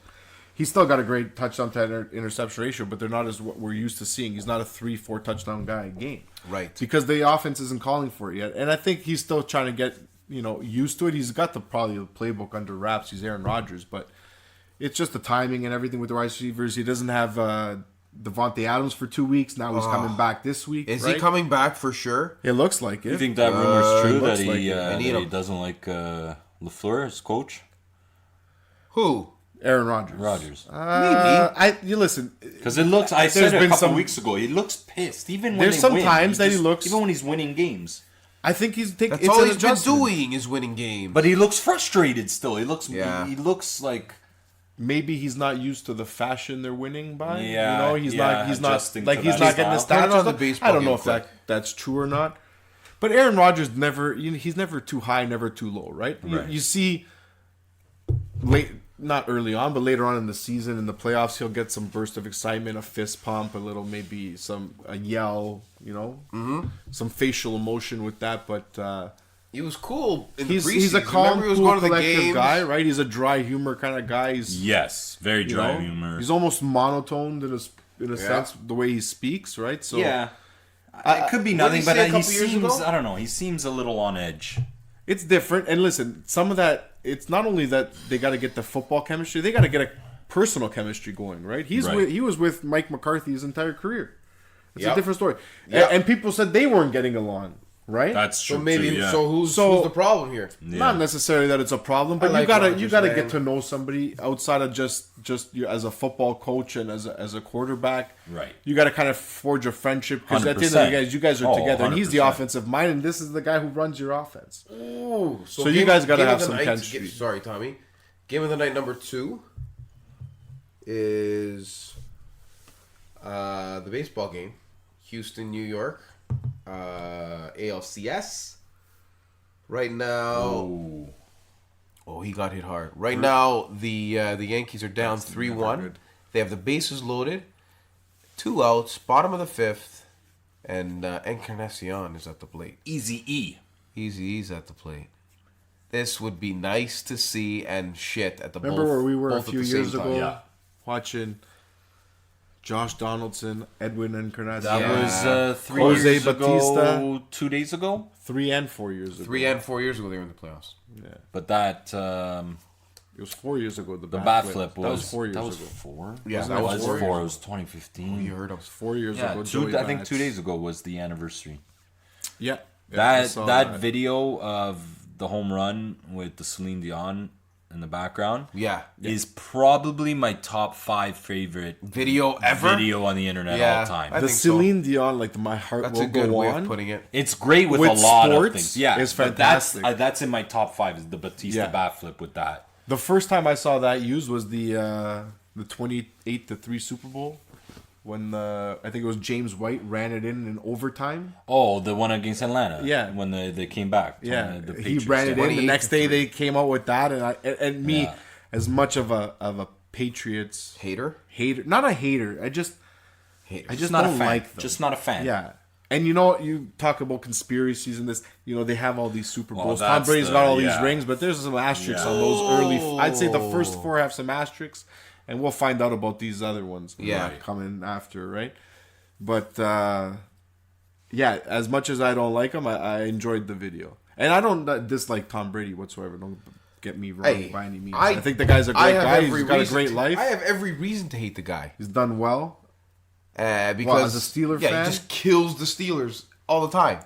He's still got a great touchdown to interception ratio, but they're not as what we're used to seeing. He's not a 3-4 touchdown guy a game, Right. Because the offense isn't calling for it yet. And I think he's still trying to get used to it. He's got probably the playbook under wraps. He's Aaron Rodgers, but it's just the timing and everything with the wide receivers. He doesn't have Devontae Adams for 2 weeks. Now he's coming back this week. is right? he coming back for sure? It looks like it. You think that rumor's true that looks he like it. that need he him. doesn't like LaFleur as coach? Who? Aaron Rodgers. Maybe. You listen. Because it looks. I There's said it a been couple some- weeks ago. He looks pissed. Even when There's they some win, times that he looks- even when he's winning games. I think That's it's all an he's been adjustment. doing is winning games. But he looks frustrated still. He looks. Yeah. He looks like. Maybe he's not used to the fashion they're winning by. Yeah, he's yeah, he's not adjusting like to he's that not getting the style. Put it stats. on the baseball I don't know game if quick. that's true or not. But Aaron Rodgers he's never too high, never too low, right? Right. You see, not early on, but later on in the season, in the playoffs, he'll get some burst of excitement, a fist pump, a little maybe a yell, some facial emotion with that. But he was cool in the he's preseason. a calm, Remember he was cool, going to the collective games? guy, right? He's a dry humor kind of guy. He's Yes, very you dry know, humor. He's almost monotoned in a sense the way he speaks, right? So yeah. It could be nothing, he but say a he couple years seems. ago? I don't know. He seems a little on edge. it's different. And listen, some of that it's not only that they got to get the football chemistry, they got to get a personal chemistry going, right? He was with Mike McCarthy his entire career. It's a different story. Yep. And people said they weren't getting along, right? That's true. So maybe too, yeah. who's the problem here? Not necessarily that it's a problem, but like you gotta Rodgers, get man. to know somebody outside of just you as a football coach and as a quarterback. Right. You got to kind of forge a friendship because at the end of the day, you guys are together, and he's the 100%. offensive mind, and this is the guy who runs your offense. Ooh, So you guys gotta game have of the some night- chemistry. Sorry, Tommy. Game of the night number 2 is the baseball game. Houston, New York. ALCS. Right now. Oh, he got hit hard. Right now, the Yankees are down 3-1. They have the bases loaded. 2 outs, bottom of the 5th, and Encarnacion is at the plate. Easy E. Easy's at the plate. This would be nice to see and shit at the Remember where we were a both at few the years same ago time. Yeah. watching Josh Donaldson, Edwin Encarnacion. That Yeah. was 3 Jose years Bautista. ago, 2 days ago. 3 and 4 years ago. 3 and 4 years ago, they were in the playoffs. But that It was 4 years ago. The bat flip was that was 4 years that was ago. 4. Yeah, Wasn't that it? was 4 4. years It was 2015. You heard him. 4 years Yeah, ago. 2, Joey I think Bats. 2 days ago was the anniversary. Yeah. I That saw that video of the home run with the Celine Dion in the background, Yeah. is probably my top 5 favorite Video ever? video on the internet Yeah, all time. I The think so. Celine Dion, like the My Heart That's Will a good Go way On. of putting it. It's great with With a lot of sports, things. Yeah, it's but fantastic. That's in my top 5 is the Batista Yeah. bat flip with that. The first time I saw that used was the 28-3 Super Bowl when I think it was James White ran it in overtime. Oh, the one against Atlanta. Yeah. When they came back. Yeah, The he Patriots, ran it yeah. in. The next day they came out with that, and me Yeah. as much of a Patriots Hater? hater, not a hater. I just Just not a don't fan. like them. Just not a fan. Yeah. And you talk about conspiracies and this, they have all these Super Well, Bowls. Tom that's Brady's the- got all yeah. these rings, but there's some asterisks Yeah. on those early. I'd say the first 4 have some asterisks, and we'll find out about these other ones Yeah. coming after, right? But, yeah, as much as I don't like them, I enjoyed the video. And I don't dislike Tom Brady whatsoever. Don't get me wrong Hey, by any means. I think the guy's a I great have guy. every He's got a reason great to- life. I have every reason to hate the guy. He's done well. Because as a Steeler yeah, fan? he just kills the Steelers all the time.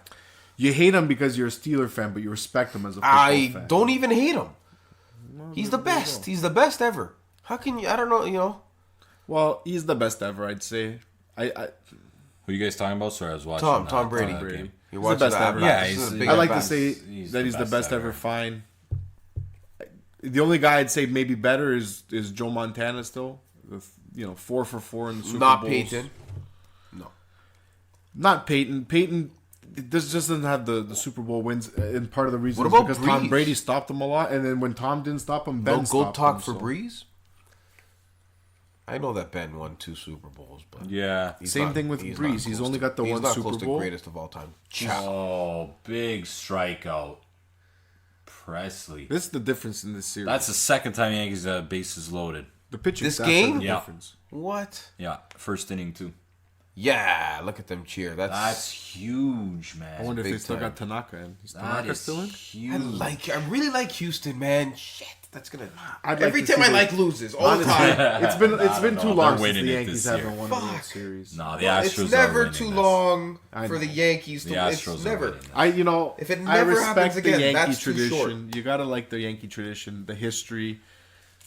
You hate him because you're a Steeler fan, but you respect him as a football I fan. don't even hate him. He's the best. He's the best ever. How can you? I don't know. Well, he's the best ever, I'd say. Who are you guys talking about? Sorry, I was watching. Tom Brady. game. You're He's the watching best the ever. Yeah, This is a big I like to advance. say He's that the he's the best best ever. ever. Fine. The only guy I'd say maybe better is Joe Montana still. With, 4 for 4 in the Super Not Bowls. Peyton. No. Not Peyton. Peyton just doesn't have the Super Bowl wins, and part of the reason What is about because Tom Breeze? Brady stopped him a lot, and then when Tom didn't stop him, Ben No stopped goat talk him, for so. Breeze? I know that Ben won 2 Super Bowls, but Yeah. he's Same not- thing with he's Breeze. not He's close only to- got the he's one not Super close to Bowl. greatest of all time. Oh, big strikeout. Presley. This is the difference in this series. That's the second time Yankees have bases loaded. the pitching. This staff game? are the Yeah. difference. What? Yeah, first inning too. Yeah, look at them cheer. That's huge, man. I wonder if big they still time. got Tanaka in. Is That Tanaka is still in? huge. I really like Houston, man. Shit, that's gonna. I'd like Every to time see I the- like loses all the time. It's been no, too they're long since winning the it Yankees this year. haven't won a World Fuck. Series. No, the Astros It's are never winning too this. long I for the know. Yankees to. The Astros It's are never. winning this. If it I never respect happens the again, Yankee that's too tradition. You gotta like the Yankee tradition, the history.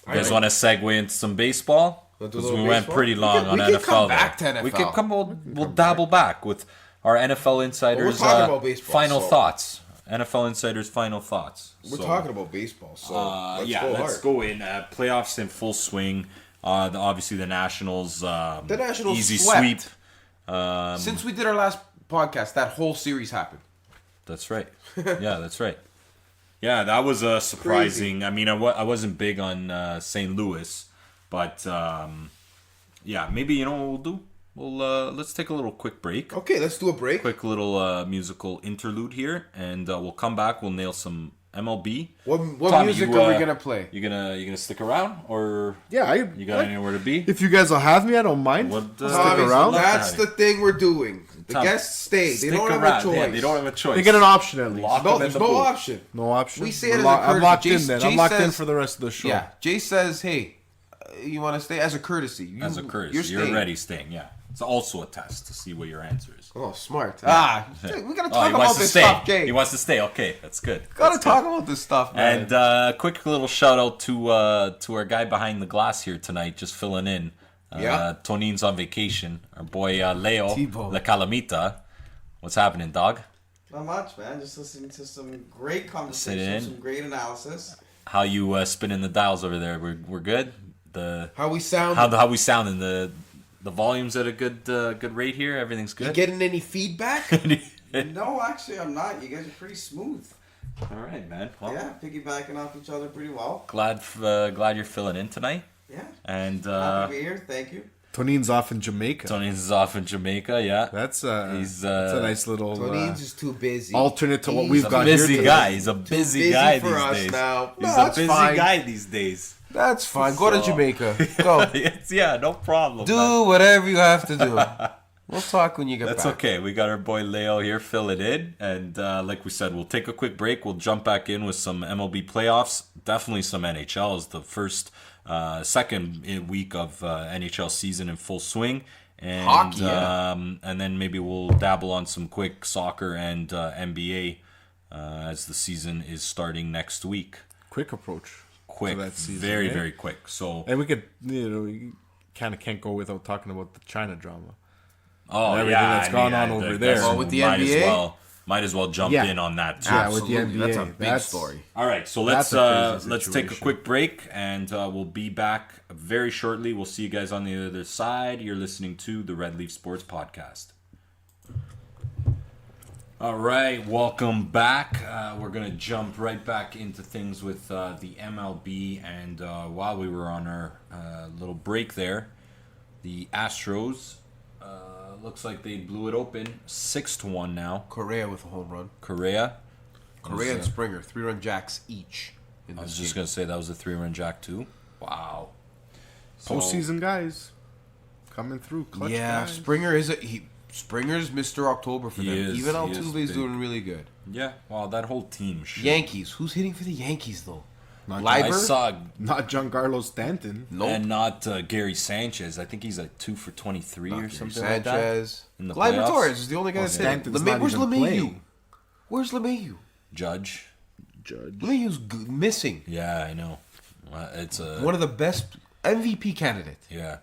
You guys want to segue into some baseball? Wanna do a Because little we went baseball? pretty long We on can NFL. come back there. to We NFL. can come. We'll dabble back with our NFL Insiders. talking about baseball, final so- thoughts. NFL Insiders' final thoughts. We're talking about baseball, so let's yeah, go let's hard. go in. Playoffs in full swing. Obviously, the Nationals. The Nationals easy swept. sweep. Since we did our last podcast, that whole series happened. That's right. Yeah, that's right. Yeah, that was surprising. I mean, I wasn't big on St. Louis, but yeah, maybe you know what we'll do. Let's take a little quick break. Okay, let's do a break. Quick little musical interlude here, and we'll come back. We'll nail some MLB. What Tommy, music you, are we gonna play? You gonna stick around, or Yeah, you got anywhere to be? If you guys will have me, I don't mind. What, Stick Tommy, around. that's the thing we're doing. The Tom, guests stay. They Stick don't have around. a choice. Yeah, they don't have a choice. They get an option at least. Lock No, them in there's the no booth. option. No option. We say it as We're a I'm courtesy. locked Jay- in then. Jay I'm locked in says- for the rest of the show. Yeah, Jay says, "Hey, you want to stay as a courtesy? As a courtesy, you're you're staying. already staying. Yeah, it's also a test to see what your answer is. Oh, smart. We gotta Oh, talk he about wants to this stay. stuff, Jay. He wants to stay. Okay, that's good. Gotta That's talk good. about this stuff, man. And quick little shout out to our guy behind the glass here tonight, just filling in. Yeah. Tonin's on vacation. Our boy Leo T-Bone. La Calamita. What's happening, dog? Not much, man. Just listening to some great Sit conversation, in. some great analysis. How you spinning the dials over there? We're good. How we sound? How we sounding? The volume's at a good rate here. Everything's You good. getting any feedback? No, actually, I'm not. You guys are pretty smooth. All right, man. Well, Yeah, piggybacking off each other pretty well. glad you're filling in tonight. Yeah. And Happy to be here. Thank you. Tonin's off in Jamaica. Tony's off in Jamaica. Yeah, That's He's, that's a nice little Tony's is too busy. alternate to what He's we've a got busy here. guy. He's a busy busy guy for these us days. now. He's No, a that's busy fine. guy these days. That's fine. Go to So- Jamaica. Go. Yeah, no problem. Do man. whatever you have to do. We'll talk when you get That's back. okay. We got our boy Leo here filling in, and like we said, we'll take a quick break. We'll jump back in with some MLB playoffs. Definitely some NHL. Is the second week of NHL season in full swing. And, Hockey, yeah. And then maybe we'll dabble on some quick soccer and NBA as the season is starting next week. Quick approach. Quick, that season, very, eh? very quick. So, And we could, we kind of can't go without talking about the China drama. oh everything yeah, that's gone on over there. Well, with the might NBA? might as well jump Yeah. in on that too. Yeah, with the Absolutely. That's a NBA, big that's- story. All right, so That's let's a crazy let's take a situation. quick break, and we'll be back very shortly. We'll see you guys on the other side. You're listening to the Red Leaf Sports Podcast. All right, welcome back. We're gonna jump right back into things with the MLB, and while we were on our little break there, the Astros looks like they blew it open 6-1 now. Correa with a home run. Correa. Correa and Springer, 3-run jacks each. In I this was just game. gonna say that was a 3-run jack too. Wow. So- Postseason guys coming through. Clutch Yeah, guys. Springer's Mr. October for He them. is, Even he is Altuve's big. doing really good. Yeah, well, that whole team. Should. Yankees. Who's hitting for the Yankees though? Not I Leiber? saw Not Giancarlo Stanton. Nope. and not Gary Sanchez. I think he's like 2 for 23 or something like that. Sanchez. In the Gleyber playoffs? Torres is the only guy that's hitting. Stanton's not Where's even LeMahieu? playing. Where's LeMahieu? Judge. LeMahieu's missing. Yeah, I know. It's a One of the best MVP candidates. yeah.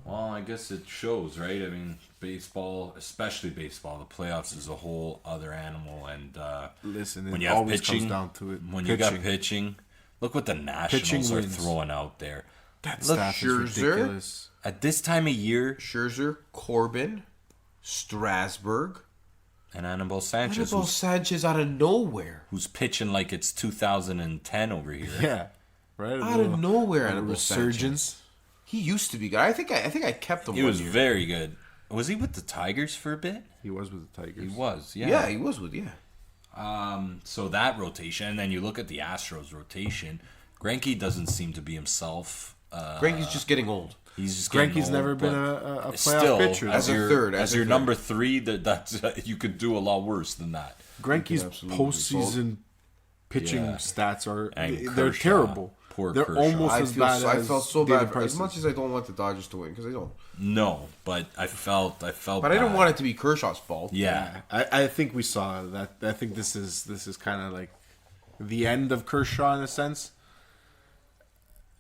Well, I guess it shows, right? I mean, baseball, especially baseball, the playoffs is a whole other animal. And Listen, when it you have always pitching, comes down to it. when you got pitching, look what the Nationals are wins. throwing out there. That Look, staff Scherzer. is ridiculous. At this time of year, Scherzer, Corbin, Strasburg, and Anibal Sanchez, Anibal Sanchez out of nowhere. who's pitching like it's 2010 over here. Yeah, right. Out of nowhere, a Anibal resurgence. Sanchez. He used to be good. I think I kept him. He one was year. very good. Was he with the Tigers for a bit? He was with the Tigers. He was, yeah. Yeah, he was with So that rotation, and then you look at the Astros rotation. Greinke doesn't seem to be himself. Greinke's just getting old. He's just getting Greinke's old, never been but a playoff still, pitcher. As a your third, as as a your third. number 3, that's you could do a lot worse than that. Greinke's absolutely be sold. postseason pitching Yeah. stats are And they're Kershaw. terrible. Poor They're Kershaw. almost I as bad I as felt so David bad. Price's. As much as I don't want the Dodgers to win because they don't. No, but I felt. But I bad. didn't want it to be Kershaw's fault. Yeah, I think we saw that. I think this is kind of like the end of Kershaw in a sense.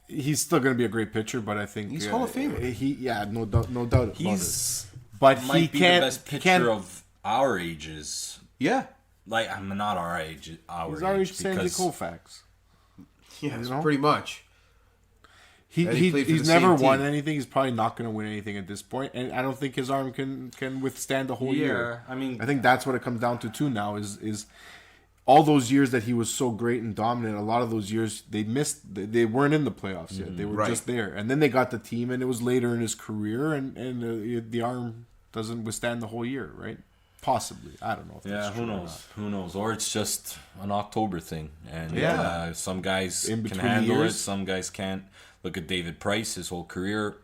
He's still going to be a great pitcher, but I think He's Hall of Famer. No doubt about he's it. But might he be can't. the best he can't. pitcher of our ages. Yeah. Like I'm not our age. Our He's already age Sandy because Koufax. Yeah, You know? pretty much. He And he played for he's the never same won team. anything. He's probably not going to win anything at this point, and I don't think his arm can withstand the whole year. I mean, I think that's what it comes down to too. Now is all those years that he was so great and dominant. A lot of those years they missed. They weren't in the playoffs yet. They were Right. just there, and then they got the team, and it was later in his career, and the arm doesn't withstand the whole year, right? Possibly, I don't know. If yeah, that's who true or knows? not. Who knows? Or it's just an October thing, and Yeah. some guys In can between handle years. it, some guys can't. Look at David Price, his whole career,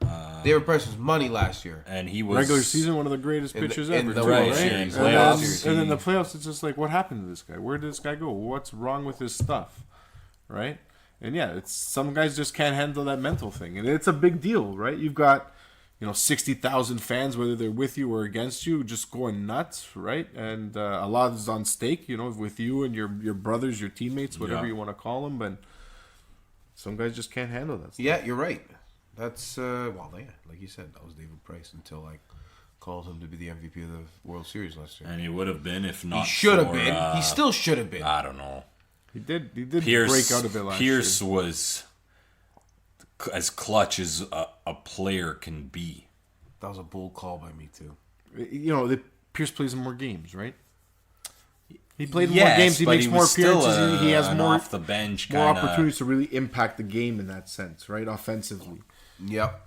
David Price was money last year. and he was Regular season, one of the greatest In the- pitchers in ever. the too, World right? Series, And playoffs, then, and then he- the playoffs, it's just like, what happened to this guy? Where did this guy go? What's wrong with his stuff? Right? And yeah, it's some guys just can't handle that mental thing, and it's a big deal, right? You've got 60,000 fans, whether they're with you or against you, just going nuts, right? And a lot is on stake, with you and your brothers, your teammates, whatever Yeah. you want to call them. But some guys just can't handle that stuff. Yeah, you're right. That's like you said, that was David Price until I called him to be the MVP of the World Series last year. and he would have been if not. He should have for, been. He still should have been. I don't know. He did Pierce break out a bit last year. Pierce was as clutch as a player can be. That was a bold call by me too. Pierce plays in more games, right? He played in Yes, more games. He but makes he more was still appearances. He has an more off the bench more kinda- opportunities to really impact the game in that sense, right? Offensively. Yep.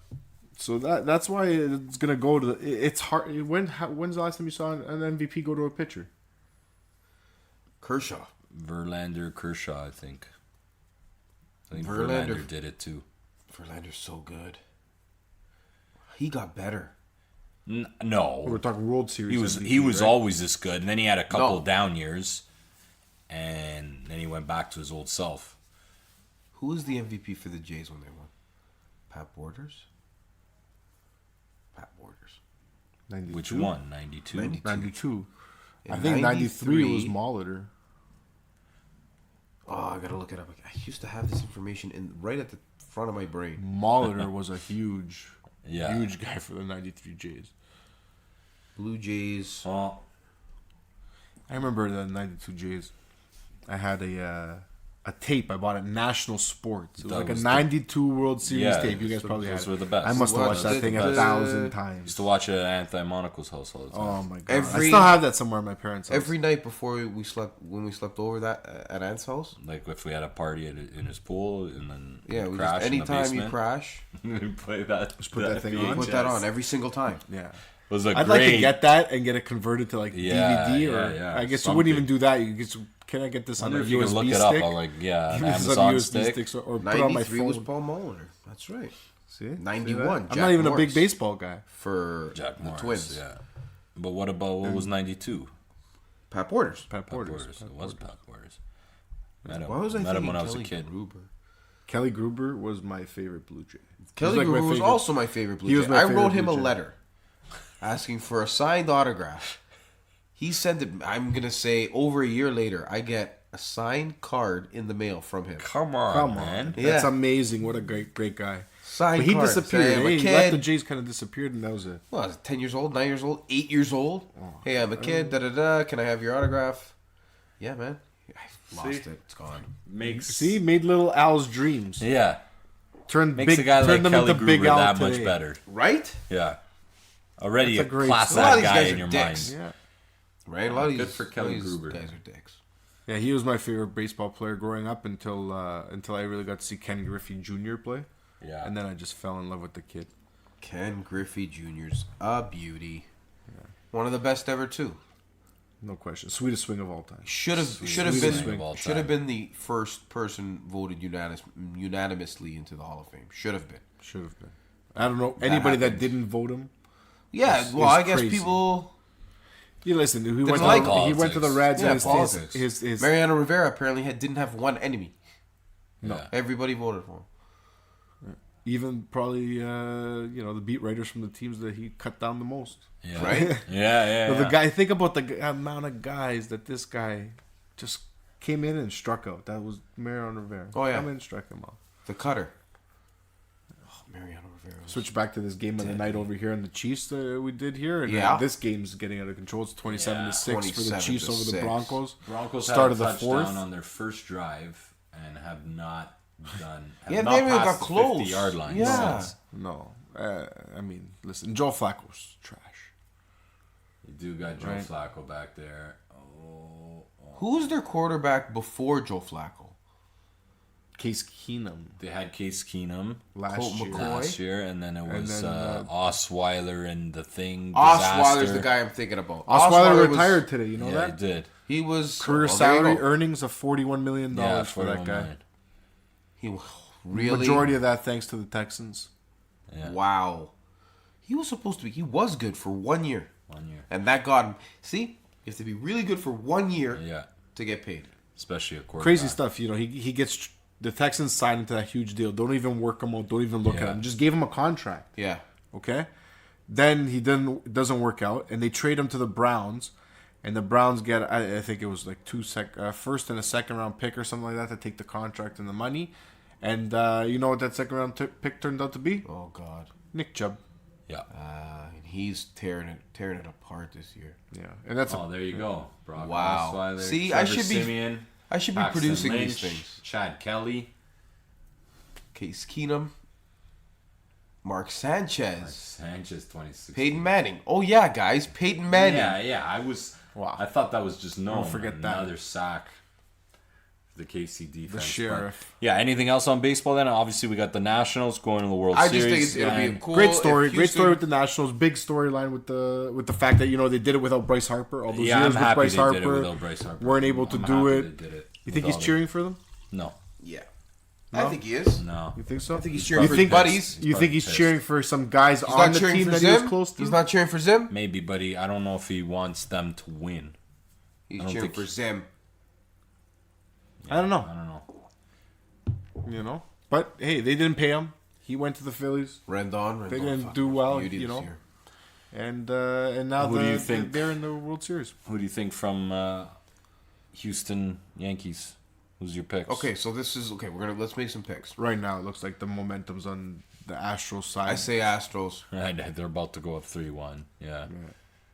So that's why it's gonna go to. It's hard. When's the last time you saw an MVP go to a pitcher? Kershaw. Verlander, Kershaw, I think. Verlander- Verlander did it too. Verlander's so good. He got better. No, We're talking World Series. he was right? always this good, and then he had a couple No. down years, and then he went back to his old self. Who was the MVP for the Jays when they won? Pat Borders? Pat Borders. 92? Which one? 92? 92. In I think 93 was 93 Molitor. Oh, I gotta look it up. I used to have this information right at the front of my brain. Molitor was a huge Yeah. guy for the 93 Jays. Blue Jays. Oh, I remember the 92 Jays. I had a tape. I bought at National Sports. It was That like a was the- 92 World Series Yeah, tape. You guys those probably had were it. the best. I must have watched Watched that thing a the- 1,000 used times. to watch it at Anthony Monaco's house all the time. Oh my god! Every- I still have that somewhere at my parents' house. Every night before we slept, when we slept over that at Aunt's house. Like if we had a party in his pool, and then Yeah, we'd we crash just, in the anytime you basement, crash, we play that. Just put that thing on. put that on every single time. Yeah. It was a I'd great. like to get that and get it converted to like Yeah, DVD or yeah, yeah, I guess you wouldn't something. even do that. You just can I get this I on wonder a if you can USB look it stick? up on like an Use it on Amazon USB stick. sticks or put it on my 93 was phone. Paul Molitor. That's right. See? 91, I'm Jack not even a Morris. big baseball guy. For Jack the Morris, Twins. yeah. But what about what was 92? Pat Borders. Pat Pat Porter. Borders. It was Pat Borders. Met Why was I him thinking when I was a Kelly kid. Gruber? Kelly Gruber was my favorite Blue Jay. Kelly like my Gruber was favorite- also my favorite Blue He was Jay. my I wrote favorite him a Blue Jay. letter asking for a signed autograph. He sent it, I'm going to say, over a year later, I get a signed card in the mail from him. Come on, Come man. on. Yeah. That's amazing. What a great guy. Sign But he cards. disappeared. Hey, I'm a Hey, he left the kid. Jays kind of disappeared, and that was it. Well, I was 10 years old, 9 years old, 8 years old. Hey, I'm a kid. Da da da. Can I have your autograph? Yeah, man. I lost it. It's gone. See, made little Al's dreams. Yeah. Turned Makes big. a guy like Turned them Kelly into Big Gruber Al that much today. better. Right? Yeah. Already That's a a great class story. A lot of act these guy guys in are your dicks. mind. Yeah. Right? A lot of Good these, for Kelly a lot of these Gruber. guys are dicks. Yeah, he was my favorite baseball player growing up until I really got to see Ken Griffey Jr. play, Yeah. and then I just fell in love with the kid. Ken Griffey Jr.'s a beauty. One of the best ever, too. No question, sweetest swing of all time. Should have Sweetest swing of all time. been the first person voted unanimously into the Hall of Fame. Should have been. Should have been. I don't know anybody that happened. didn't vote him. Yeah, It's- well, it's I guess crazy. people You listen. He went like to he went to the politics. Reds. yeah, and politics. his Mariano Rivera apparently didn't have one enemy. Yeah. Everybody voted for him. even probably the beat writers from the teams that he cut down the most. Yeah. Right? Yeah. But the guy, think about the amount of guys that this guy just came in and struck out. That was Mariano Rivera. Oh, yeah. Come in and struck him out. The cutter. Oh, Mariano Rivera. Switch back to this game of the night over here in the Chiefs that we did here. And Yeah. this game's getting out of control. It's 27-6 for the 27 Chiefs to over the 6. Broncos. Broncos Start had a of the touchdown fourth. on their first drive and have not done. Have Yeah, not they haven't even passed got the close. 50-yard line Yeah. since. No. I mean, listen, Joe Flacco's trash. You do got Joe Right. Flacco back there. Oh. Who was their quarterback before Joe Flacco? Case Keenum They had Case Keenum last Colt year. McCoy. last year, and then it was then, Osweiler and the Thing. Osweiler's disaster. the guy I'm thinking about. Osweiler was- retired today. You know Yeah, that? he did. He was Career well, there you salary go. earnings of $41 million Yeah, for that 41 guy. million. He really Majority of that thanks to the Texans. Yeah. Wow. He was supposed to be. He was good for 1 year. 1 year. And that got him. See, you have to be really good for 1 year Yeah. to get paid. Especially a quarterback. Crazy stuff. He gets the Texans signed into that huge deal. Don't even work him out. Don't even look at Yeah. him. Just gave him a contract. Yeah. Okay. Then he doesn't work out, and they trade him to the Browns, and the Browns get I think it was like first and a second round pick or something like that to take the contract and the money, and you know what that second round pick turned out to be? Oh God. Nick Chubb. Yeah. And he's tearing it apart this year. Yeah, and that's Oh, there you go. Brock Wow. Osweiler, See, Trevor I should be- Siemian, I should be Paxton producing Lynch, these things. Chad Kelly, Case Keenum, Mark Sanchez, Sanchez, 26. Peyton Manning. Oh yeah, guys, Peyton Manning. Yeah. Wow. I thought that was just known. Don't forget that. Another sack. The KC defense. the sheriff. But, yeah. Anything else on baseball? Then obviously we got the Nationals going to the World I Series. just think it'll be and- cool. Great story, if great story Houston- with the Nationals. Big storyline with the fact that they did it without Bryce Harper. All those Yeah, years I'm with happy Bryce they did it Harper, without Bryce Harper. weren't able to I'm do happy it. they did it You think with he's all cheering for them? No. Yeah. I think he is. No. You think so? I think he's You cheering for think- his buddies. You think he's Pissed. cheering for some guys He's on not the cheering team for that he was Zim. close to? He's not cheering for Zim. Maybe, but I don't know if he wants them to win. He's I don't cheering think for Zim. I don't know. I don't know. But hey, they didn't pay him. He went to the Phillies, Rendon. They didn't do well, beauty this year. and now Who do you think- they're in the World Series. Who do you think from Houston Yankees? Who's your picks? Okay, so this is okay. Let's make some picks. Right now, it looks like the momentum's on the Astros side. I say Astros. They're about to go up 3-1. Yeah.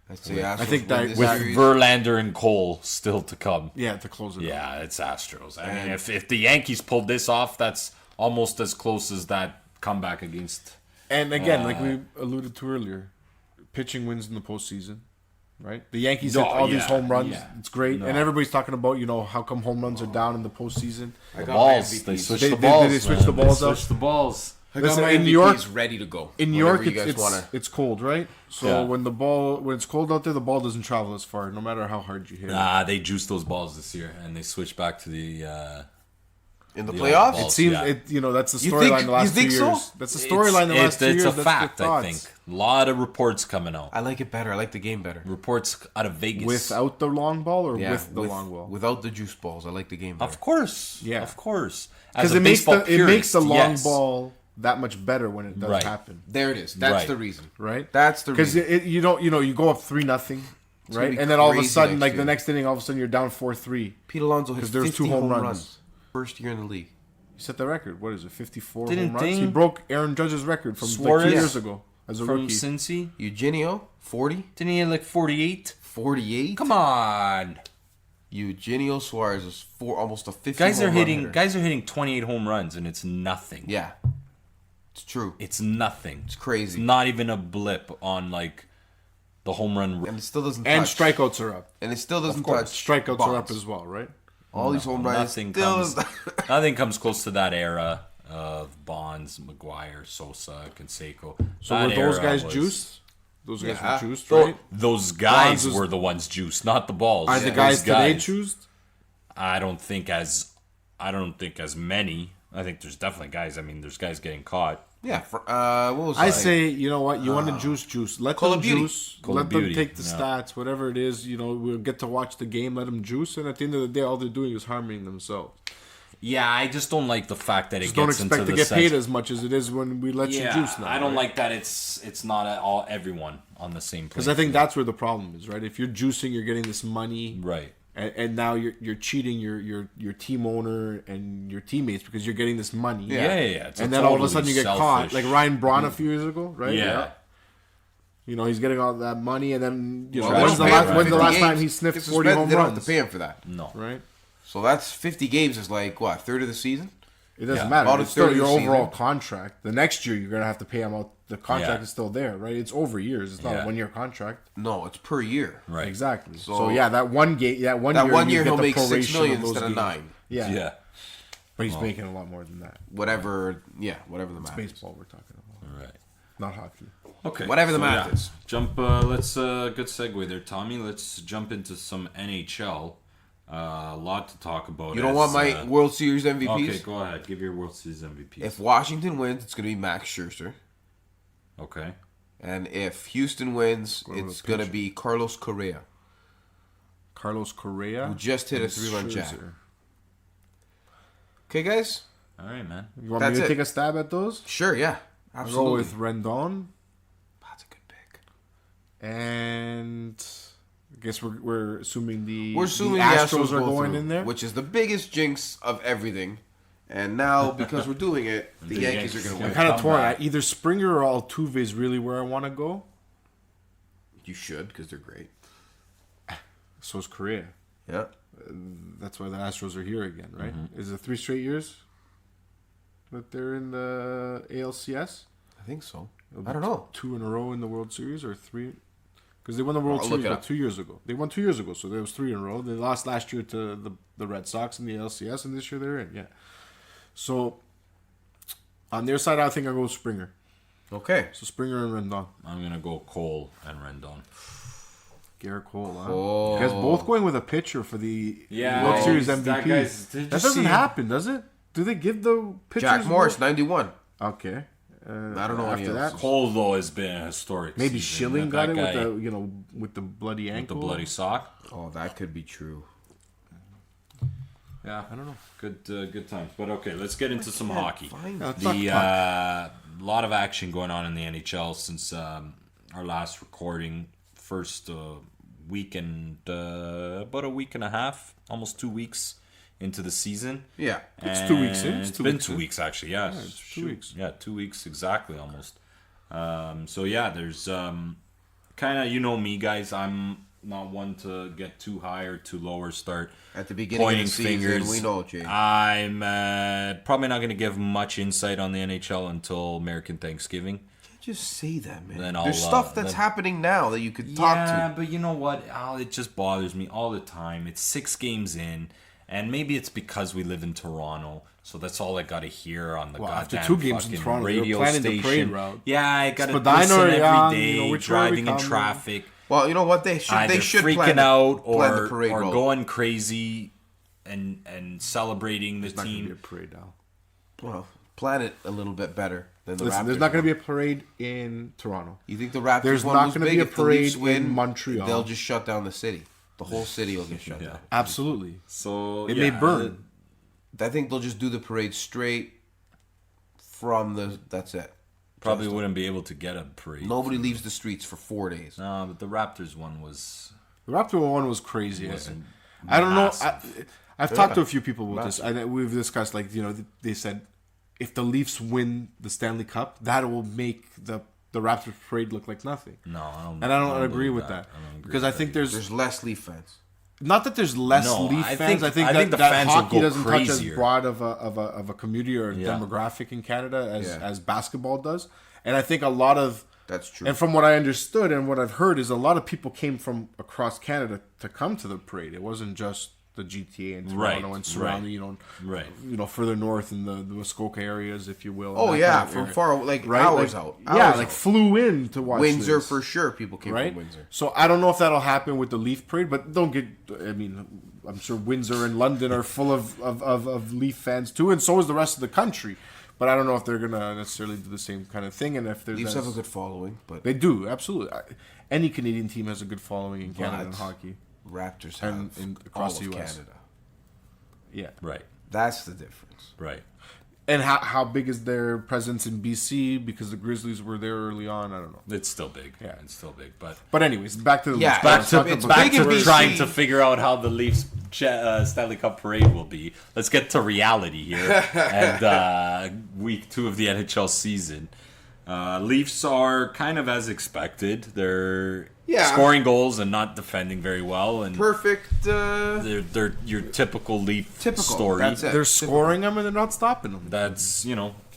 I say Astros. I think win that this With series. Verlander and Cole still to come. Yeah, to close it up. Yeah, it's Astros. I mean, if the Yankees pulled this off, that's almost as close as that comeback against. And again, like we alluded to earlier, pitching wins in the postseason, right? The Yankees No, hit all these yeah, home runs. yeah. It's great. No. And everybody's talking about, how come home runs are down in the postseason. I The got balls. my They MVPs. switched They- the they- balls. they switched man. the balls They up. switched the balls. I got Listen, my in New MVPs York- ready to go. In New Whenever York, you guys wanna. it's cold, right? So Yeah. when it's cold out there, the ball doesn't travel as far, no matter how hard you hit it. They juiced those balls this year, and they switched back to the. In the The playoffs? balls. It seems Yeah. that's the You storyline think- the last you think 2 so? years. That's the storyline the last 2 years. It's a That's the fact, I thoughts. think. A lot of reports coming out. I like it better. I like the game better. Reports out of Vegas. Without the long ball or Yeah, with the long ball? Without the juice balls. I like the game better. Of course. Yeah. Of course. As Because a it makes baseball it makes the purist, long yes. ball that much better when it does Right. happen, There it is. That's Right. the reason. right? That's the Because reason. you don't you go up 3-0, gonna right? be And then all of a crazy sudden, next like the year. next inning, all of a sudden you're down 4-3. Pete Alonso hit 'Cause there's 50 2 home home runs. runs. First year in the league. He set the record. What is it? 54 Didn't home runs. He Ding- broke Aaron Judge's record from Suarez? like 2 years ago as a From rookie. Cincy? Eugenio, 40? Didn't he hit like 48? 48? Come on. Eugenio Suarez is almost a 50 Guys are home run hitting hitter. guys are hitting 28 home runs and it's nothing. Yeah. It's true. It's nothing. It's crazy. It's not even a blip on like the home run. And it still doesn't And touch. strikeouts are up. And it still doesn't course. touch. Strikeouts are up Bonds. as well, right? All these home runs Nothing still comes. Nothing comes close to that era of Bonds, McGuire, Sosa, Canseco. So That were those era guys was- juiced? Those guys Yeah. were juiced, Tho- right? Those guys Bonds was- were the ones juiced, not the balls. Are the Those guys today guys- juiced? I don't think as many. I think there's definitely guys. I mean, there's guys getting caught. Yeah. What was I that? say, you know what? You want to juice. Let Call them of Duty. juice. Call Let of them Duty, take the yeah. stats, whatever it is. You know, we'll get to watch the game. Let them juice, and at the end of the day, all they're doing is harming themselves. Yeah, I just don't like the fact that it Just don't gets into expect to the get sense- paid as much as it is when we let Yeah, you juice now. I don't right? like that. It's not at all everyone on the same. Because I think that's where the problem is, right? If you're juicing, you're getting this money, right. and now you're cheating your team owner and your teammates because you're getting this money. Yeah. It's And then all of a totally sudden you get selfish. caught, like Ryan Braun a few years ago, right? Yeah. You know, he's getting all that money, and then you know, Well, when's the they don't last, pay when's the him for last 50 time he games. sniffed If 40 suspended, home they don't have runs? to pay him for that. No. Right? So that's 50 games is like, what, a third of the season? It doesn't Yeah. matter. About a It's still third of your the season. overall contract. The next year, you're gonna have to pay him out. The contract Yeah. is still there, right? It's over years. It's not Yeah. a 1 year contract. No, it's per year. Right. Exactly. So, So- yeah, that one game, that one That year, 1 you year get he'll the make $6 proration million those instead of games. 9. Yeah. Yeah. But he's making a lot more than that. Whatever the math is. Baseball, we're talking about, Right. not hockey. Okay. Whatever the math is. Jump. Let's. Good segue there, Tommy. Let's jump into some NHL. A lot to talk about. You don't want my uh, World Series MVPs? Okay, go ahead. Give your World Series MVPs. If Washington wins, it's going to be Max Scherzer. Okay. And if Houston wins, Go with it's a going to pitcher. be Carlos Correa, Carlos Correa, who just hit a and 3-run jack. Scherzer. Okay, guys? All right, man. You want That's me to it. take a stab at those? Sure, yeah. I'll Absolutely. go with Rendon, That's a good pick. and I guess we're assuming We're assuming the Astros are go going through, in there. which is the biggest jinx of everything. And now, because we're doing it, the The Yankees Yankees are going I'm to kind win. of torn. back. Either Springer or Altuve is really where I want to go. You should, because they're great. So is Correa. Yeah. That's why the Astros are here again, right? Mm-hmm. Is it 3 straight years that they're in the ALCS? I think so. I don't know. 2 in a row in the World Series, or 3? Because they won the World I'll look Series it like up. 2 years ago. They won 2 years ago, so there was 3 in a row. They lost last year to the Red Sox in the ALCS, and this year they're in. Yeah. So on their side, I think I'll go with Springer. Okay. So Springer and Rendon. I'm gonna go Cole and Rendon. Garrett Cole. Huh? Oh. You guys both going with a pitcher for the Yeah, World well, Series that MVP. guy's- did you That doesn't see- happen, does it? Do they give the pitchers Jack Morris, more? 91. Okay. I don't know any after else. that. Cole though has been a historic. Maybe season. Schilling got That it with guy the with the bloody with ankle. the bloody sock. Oh, that could be true. Yeah, I don't know. Good times. But okay, let's get into some hockey. Yeah, talk The puck. lot of action going on in the NHL since our last recording. First week and about a week and a half, almost 2 weeks into the season. Yeah. It's 2 weeks in. And It's It's 2 been weeks 2 in. weeks actually. Yeah, it's 2 Shoot. weeks. Yeah, 2 weeks exactly almost. So yeah, there's kind of, you know me guys, I'm not one to get too high or too low or start At the beginning pointing of the season, fingers. we know, Jay. I'm probably not going to give much insight on the NHL until American Thanksgiving. Just say that, man. Then I'll, There's stuff that's then- happening now that you could talk Yeah, to. but you know what? Oh, it just bothers me all the time. It's 6 games in, and maybe it's because we live in Toronto, so that's all I got to hear on the Well, after goddamn 2 games in fucking Toronto, they were radio planning the station. parade route. Yeah, I got to Spadina listen or every Young, day, you know, which way are we driving in coming? traffic. Well, you know what? They Either should freaking plan out plan the or parade route. going crazy and celebrating the There's not going to be team. a parade now. Well, plan it a little bit better than the Listen, Raptors. there's not going to one. be a parade in Toronto. You think the Raptors There's one not was gonna big? be a If the Leafs parade in win, Montreal. They'll just shut down the city. The whole city will get shut Yeah. down. Absolutely. So It may burn. I think they'll just do the parade straight from the. That's it. Probably wouldn't be able to get a parade. Nobody leaves the streets for 4 days. No, but the Raptors one was. The Raptor one was crazy. Wasn't I don't know. massive. I've talked to a few people about this, and we've discussed, like, they said if the Leafs win the Stanley Cup, that will make the Raptors parade look like nothing. No, I don't agree with that. Because I think there's less Leaf fans. not that there's less Leaf fans. I think the that fans will hockey go doesn't touch as crazier. broad of a community or a demographic in Canada as basketball does. And I think a lot of That's true. And from what I understood and what I've heard is a lot of people came from across Canada to come to the parade. It wasn't just the GTA and Toronto and surrounding, further north in the Muskoka areas, if you will. Oh yeah, from far, like hours out. Flew in to watch Windsor this. for sure. People came Right? from Windsor. So I don't know if that'll happen with the Leaf Parade, but I'm sure Windsor and London are full of Leaf fans too, and so is the rest of the country. But I don't know if they're gonna necessarily do the same kind of thing, and if there's Leafs have a good following, but they do absolutely. Any Canadian team has a good following in Canada in hockey. Raptors have across all the of US. Canada. Yeah, Right. That's the difference. Right. and how big is their presence in BC? Because the Grizzlies were there early on. I don't know. It's still big. Yeah. It's still big. But anyways, back to the Yeah, Leafs. back to big in trying BC. to figure out how the Leafs Stanley Cup parade will be. Let's get to reality here. And week 2 of the NHL season. Leafs are kind of as expected. They're scoring goals and not defending very well. And Perfect. they're your typical Leaf story. That's it. They're scoring them and they're not stopping them. That's,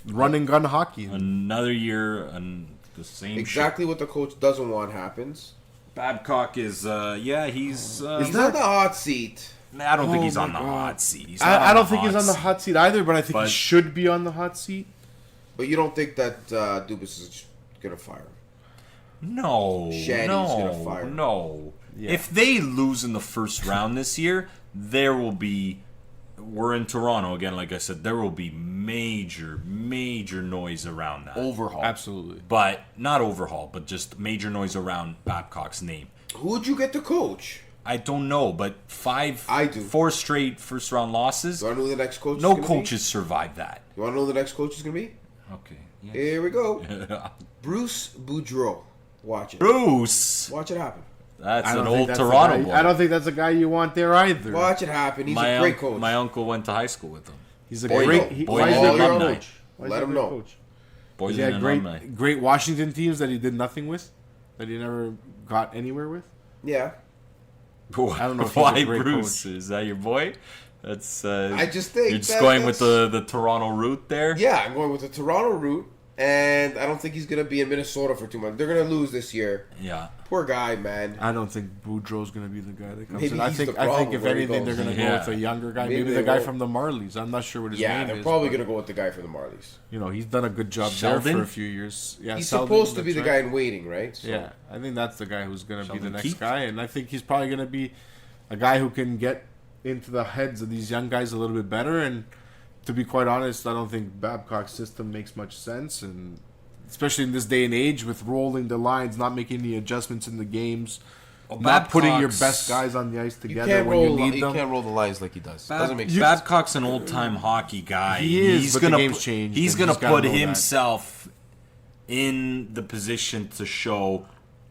Run and gun hockey. another year and the same Exactly what the coach doesn't want happens. Babcock is, he's... He's on the hot seat. I don't think he's Oh on my the God. hot seat. I don't think he's on the seat. hot seat either, but I think he But- should be on the hot seat. But you don't think that Dubas is gonna fire him? No, Shaddy's gonna fire him. no. Yeah. If they lose in the first round this year, there will be. We're in Toronto again, like I said. There will be major noise around that. Overhaul. Absolutely. But not overhaul, but just major noise around Babcock's name. Who would you get to coach? I don't know, but I do. 4 straight first round losses. You want to know who the next coach? No is gonna coaches survive that. Be? You want to know who the next coach is gonna be? Okay. Here we go. Bruce Boudreau. Watch it. Bruce. Watch it happen. That's I an don't think old that's the Toronto guy- boy. I don't think that's a guy you want there either. Watch it happen. He's a great coach. My uncle went to high school with him. He's a There you great. go. He, Boy, why is all he a your great alumni. coach? Why is Let he a him great know. coach? Boys He had and great, alumni. great Washington teams that he did nothing with, that he never got anywhere with. Yeah. I don't know if he's Why a great Bruce? coach. Is that your boy? That's. I just think you're just that- going with that's- the Toronto route there. Yeah, I'm going with the Toronto route, and I don't think he's gonna be in Minnesota for 2 months. They're gonna lose this year. Yeah. Poor guy, man. I don't think Boudreau's going to be the guy that comes Maybe in. I he's think the I think problem if where he anything, they're goes. going to Yeah. go with a younger guy. Maybe Maybe they the guy won't. from the Marlies. I'm not sure what his Yeah, name they're is. probably but, gonna go with the guy from the Marlies. He's done a good job Sheldon? there for a few years. Yeah, He's Sheldon, supposed to be that's the right. guy in waiting, right? So, Yeah, I think that's the guy who's going to be the Sheldon next Keefe? guy, and I think he's probably going to be a guy who can get into the heads of these young guys a little bit better. And to be quite honest, I don't think Babcock's system makes much sense, and especially in this day and age with rolling the lines, not making the adjustments in the games, not putting your Babcock's- best guys on the ice You together can't when roll. you need You them. can't roll the lines like he does. Doesn't make sense. Babcock's an old time hockey guy. He is, He's but the gonna game's put- changed, He's and gonna he's gotta put know that. himself in the position to show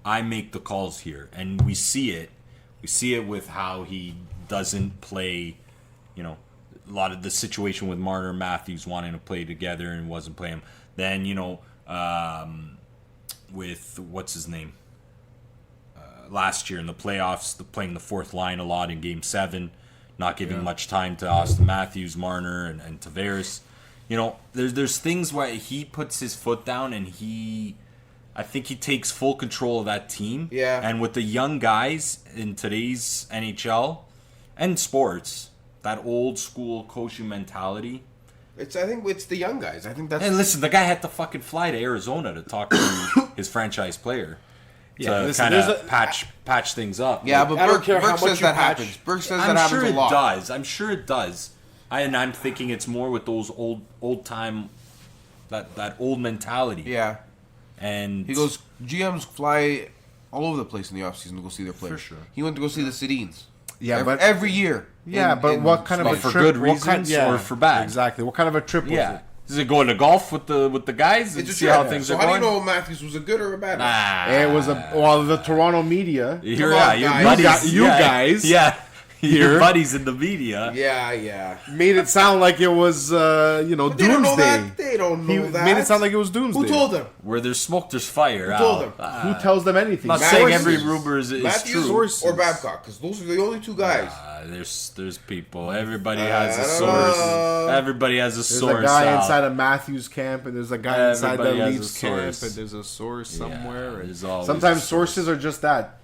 I make the calls here, and we see it. We see it with how he doesn't play. A lot of the situation with Marner and Matthews wanting to play together and wasn't playing. Then with what's his name last year in the playoffs, playing the fourth line a lot in Game 7, not giving much time to Austin Matthews, Marner, and Tavares. There's things where he puts his foot down and I think he takes full control of that team. Yeah. And with the young guys in today's NHL and sports, that old school coaching mentality. I think it's the young guys. I think that's. And listen, the guy had to fucking fly to Arizona to talk to his franchise player. Yeah, To listen, kind there's of a- patch things up. Yeah, Like, but I don't Burke, care how Burke much says you that patch. happens. Burke says I'm that happens sure a it lot. does. I'm sure it does. I'm thinking it's more with those old time, that old mentality. Yeah. And He goes, GMs fly all over the place in the offseason to go see their players. sure. He went to go see the Sedins. Yeah, but every year. yeah, in- but in what kind of a But for trip? good what kind- reasons or for bad? Exactly. What kind of a trip was yeah, it? is it going to golf with the guys and It's a see trip. how things so are how going? do you know Matthews was a good or a bad one? It was the Toronto media. You're, Come on, your guys. buddies, You guys. yeah. Your buddies in the media. Yeah. Made it sound like it was, They don't know doomsday. that. They don't He know that. made it sound like it was doomsday. Who told them? Where there's smoke, there's fire. Who told them? Who tells them anything? I'm not Matthews. saying every rumor is Matthews true. or Babcock? Because those are the only two guys. There's people. Everybody has a I don't source. know. Everybody has a There's source. a guy Al. inside of Matthews camp, and there's a guy inside the Everybody has a Leafs camp, source. and there's a source somewhere. and there's always sometimes a source. sources are just that.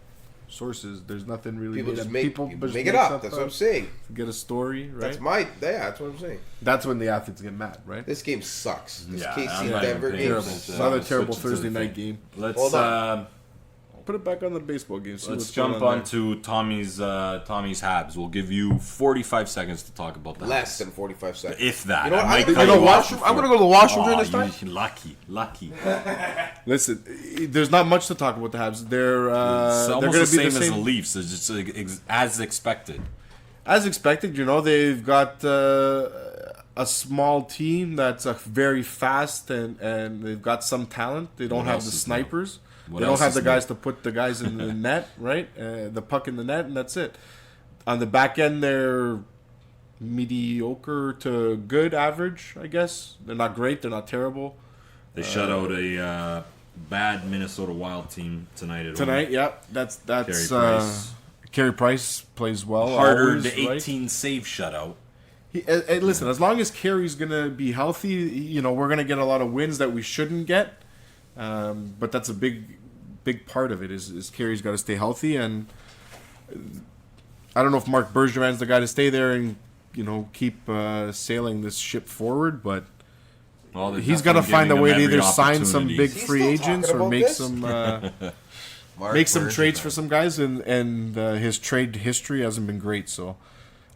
Sources. There's nothing really. People made just up. make people just it stuff up. That's what I'm saying. Get a story, right? That's what I'm saying. That's when the athletes get mad, right? This game sucks. This Yeah, KC I'm not Denver even game paying Terrible. attention. Another Let's terrible switch it to Thursday the night thing. game. Let's Hold on. Put it back on the baseball game. See let's what's going jump on on to Tommy's Habs. We'll give you 45 seconds to talk about the Less Habs. than 45 seconds. If that. You know what? I might I'm cut gonna you off I'm gonna before. go to the washroom during Aw, this time. you lucky. there. Listen, there's not much to talk about the Habs. They're It's they're almost going the to be same the as the same Leafs. It's just as expected. as expected. They've got a small team that's very fast and they've got some talent. They don't What have else the is snipers. What They don't else have is the new? guys to put the guys in the net, right? The puck in the net, and that's it. On the back end, they're mediocre to good average, I guess. They're not great. They're not terrible. They shut out a bad Minnesota Wild team tonight. At Tonight, home. yeah, that's Carey Price. Carey Price plays well. Harder always, to right? 18 save shutout. Listen, as long as Carey's gonna be healthy, we're gonna get a lot of wins that we shouldn't get. But that's a big part of it. Is Carey's got to stay healthy, and I don't know if Marc Bergevin's the guy to stay there and keep sailing this ship forward, but Well, they're he's got to definitely find a giving way him to every either sign some opportunity. big He's free still agents talking or about make this? some Mark make some Bergevin. trades for some guys, and his trade history hasn't been great. So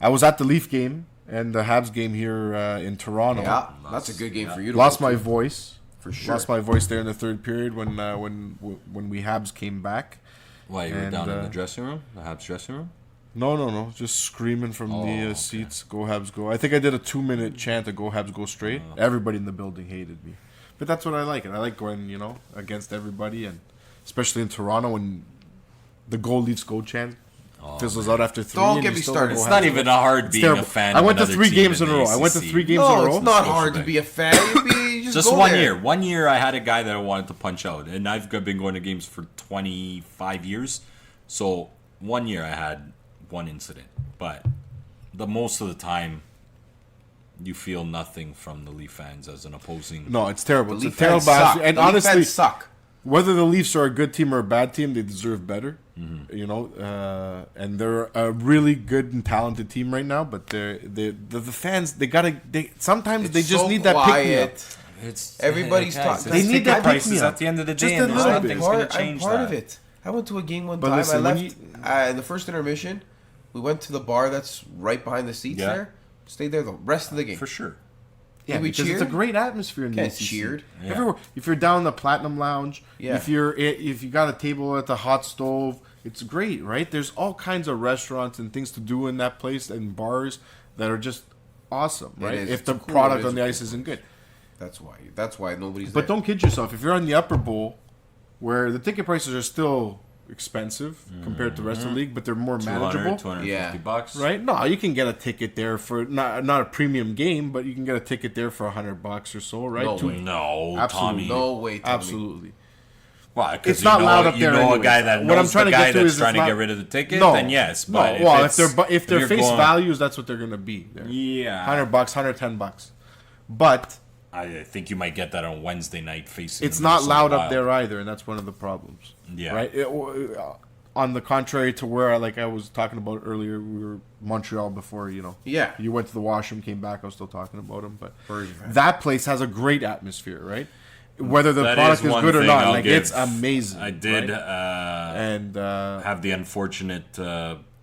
I was at the Leaf game and the Habs game here in Toronto. Yeah, that's a good game for you to Lost go my to. voice. For sure. Lost my voice there in the third period when we Habs came back. Why, you were And, down in the dressing room? The Habs dressing room? No, just screaming from the okay. seats. Go Habs, go! I think I did a 2-minute chant to Go Habs, go straight. Everybody in the building hated me, but that's what I like. And I like going against everybody, and especially in Toronto when the Go Leafs go chant fizzles out after 3. Don't and get you me still started. go It's Habs, not go. even hard It's being terrible. a fan I of went to another 3 team games in in a the row. I went to ACC. 3 games in a No, row. it's not Social hard to thing. be a fan. You just Just go one there. year. 1 year I had a guy that I wanted to punch out. And I've been going to games for 25 years. So 1 year I had one incident. But the most of the time, you feel nothing from the Leaf fans as an opposing. No, it's terrible. It's a Leaf fans terrible suck. atmosphere. And The Leaf honestly, fans suck. whether the Leafs are a good team or a bad team, they deserve better. Mm-hmm. And they're a really good and talented team right now. But the fans, sometimes they It's just so need that pick me up. quiet. It's Everybody's guys, talking. They it's need ticket that prices pick-me-up. at the end of the Just day. a And there's little nothing's bit. going I'm to change part that. of it. I went to a game one But time. listen, I when left the first intermission. We went to the bar that's right behind the seats Yeah. there. Stayed there the rest of the game. For sure. Yeah, Did we because cheer? it's a great atmosphere in the Get ACC. cheered. Yeah. Everywhere. If you're down in the Platinum Lounge, Yeah. if you got a table at the hot stove, it's great, right? There's all kinds of restaurants and things to do in that place and bars that are just awesome, right? is. If It's the cool. product It is on the a ice cool isn't good. That's why nobody's But there. don't kid yourself. If you're on the upper bowl, where the ticket prices are still expensive compared to the rest of the league, but they're more 200, manageable, 250 Yeah. bucks. right? No, you can get a ticket there for not a premium game, but you can get a ticket there for $100 or so, right? No Two- way. No, Absolutely. Tommy. No way. Tommy. Absolutely. Why? 'Cause It's not loud up there You know anyways. a guy that What knows I'm trying the to guy get to that's is trying it's to not- get rid of the ticket, No, then yes. No, But well, it's- if they're you're face going- values, that's what they're going to be. There. Yeah. $100, $110. But I think you might get that on Wednesday night facing. it's the not Minnesota loud up Wild. there either, and that's one of the problems. Yeah. Right. On the contrary to where, like I was talking about earlier, we were Montreal before. Yeah. You went to the washroom, came back. I was still talking about them, but Bergevin. that place has a great atmosphere, right? Whether the That product is one good or thing not, I'll like give. it's amazing. I did right? And have the unfortunate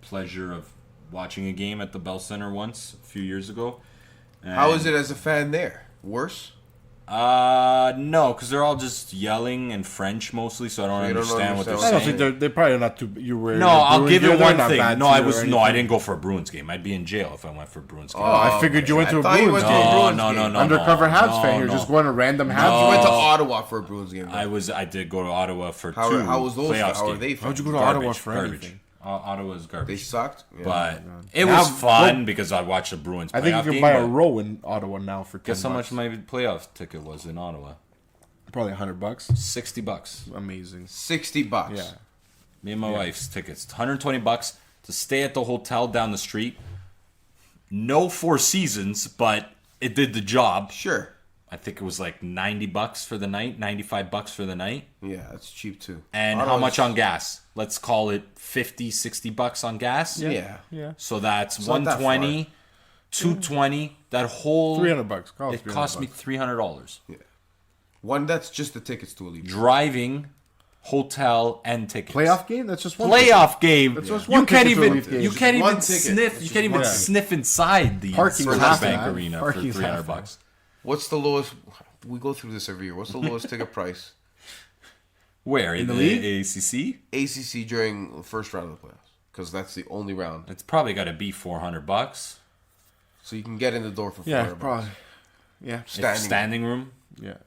pleasure of watching a game at the Bell Center once a few years ago. How is it as a fan there? Worse? No, because they're all just yelling in French mostly, so I don't So you don't understand what they're understand I saying. don't think they're probably not too. You were No, I'll Bruins give gear, you they're one not thing. bad No, I gear or was I anything. didn't go for a Bruins game. I'd be in jail if I went for a Bruins game. I figured you went to a thought you Bruins went to a game. Bruins no, game. no, no, Undercover no, Habs fan. no, You're no. just going to random Habs. You went to Oh. Ottawa for a Bruins game. I did go to Ottawa for How two was those? playoffs How are games. they? How'd you go to Garbage, Ottawa for garbage. anything? Ottawa's They garbage. sucked. Yeah. But it was fun because I watched the Bruins playoff I think you can game, buy a but row in Ottawa now for $10. guess how much my playoff ticket was in Ottawa? Probably $100. $60. Amazing. $60. Yeah. Me and my wife's tickets. $120 to stay at the hotel down the street. No Four Seasons, but it did the job. Sure. I think it was like $90 for the night, $95 for the night. Yeah, that's cheap too. And how much on gas? Let's call it $50-$60 on gas. Yeah. Yeah. So that's not that 120, 220. That whole $300. Call it It cost me $300. $300. One, that's just the tickets to a league. Driving, hotel, and tickets. Playoff game? That's just one. Playoff game. That's just You one can't ticket to a even Leaf game. you It's can't one even ticket. sniff. It's You just can't even one sniff inside the Parking's half Bank that. Arena for Parking's half that. $300. What's the lowest? We go through this every year. What's the lowest ticket price? Where in the league? ACC? ACC during the first round of the playoffs, because that's the only round. It's probably got to be $400. So you can get in the door for $400. Yeah, probably. Yeah. Standing room. Yeah.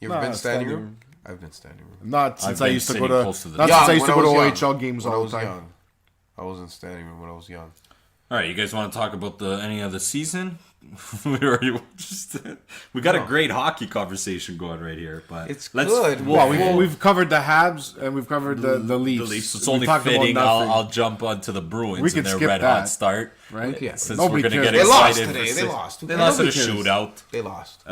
You ever been standing standing room? I've been standing room. Not since I've I been used to go sitting to. close to the- Not Young, since I used to when go to I was young. OHL games When I all was the time. young. I was in standing room when I was young. All right, you guys want to talk about the any of the season? we got a great hockey conversation going right here, but It's good. Well, we've covered the Habs and we've covered the Leafs. The Leafs. It's We only talked about fitting. nothing, I'll jump onto the Bruins We and can their skip red hot that. start. right? Yeah. Since Nobody we're gonna cares. get They lost excited. today. for They six- lost. Who They cares? lost in a Nobody cares. shootout. They lost.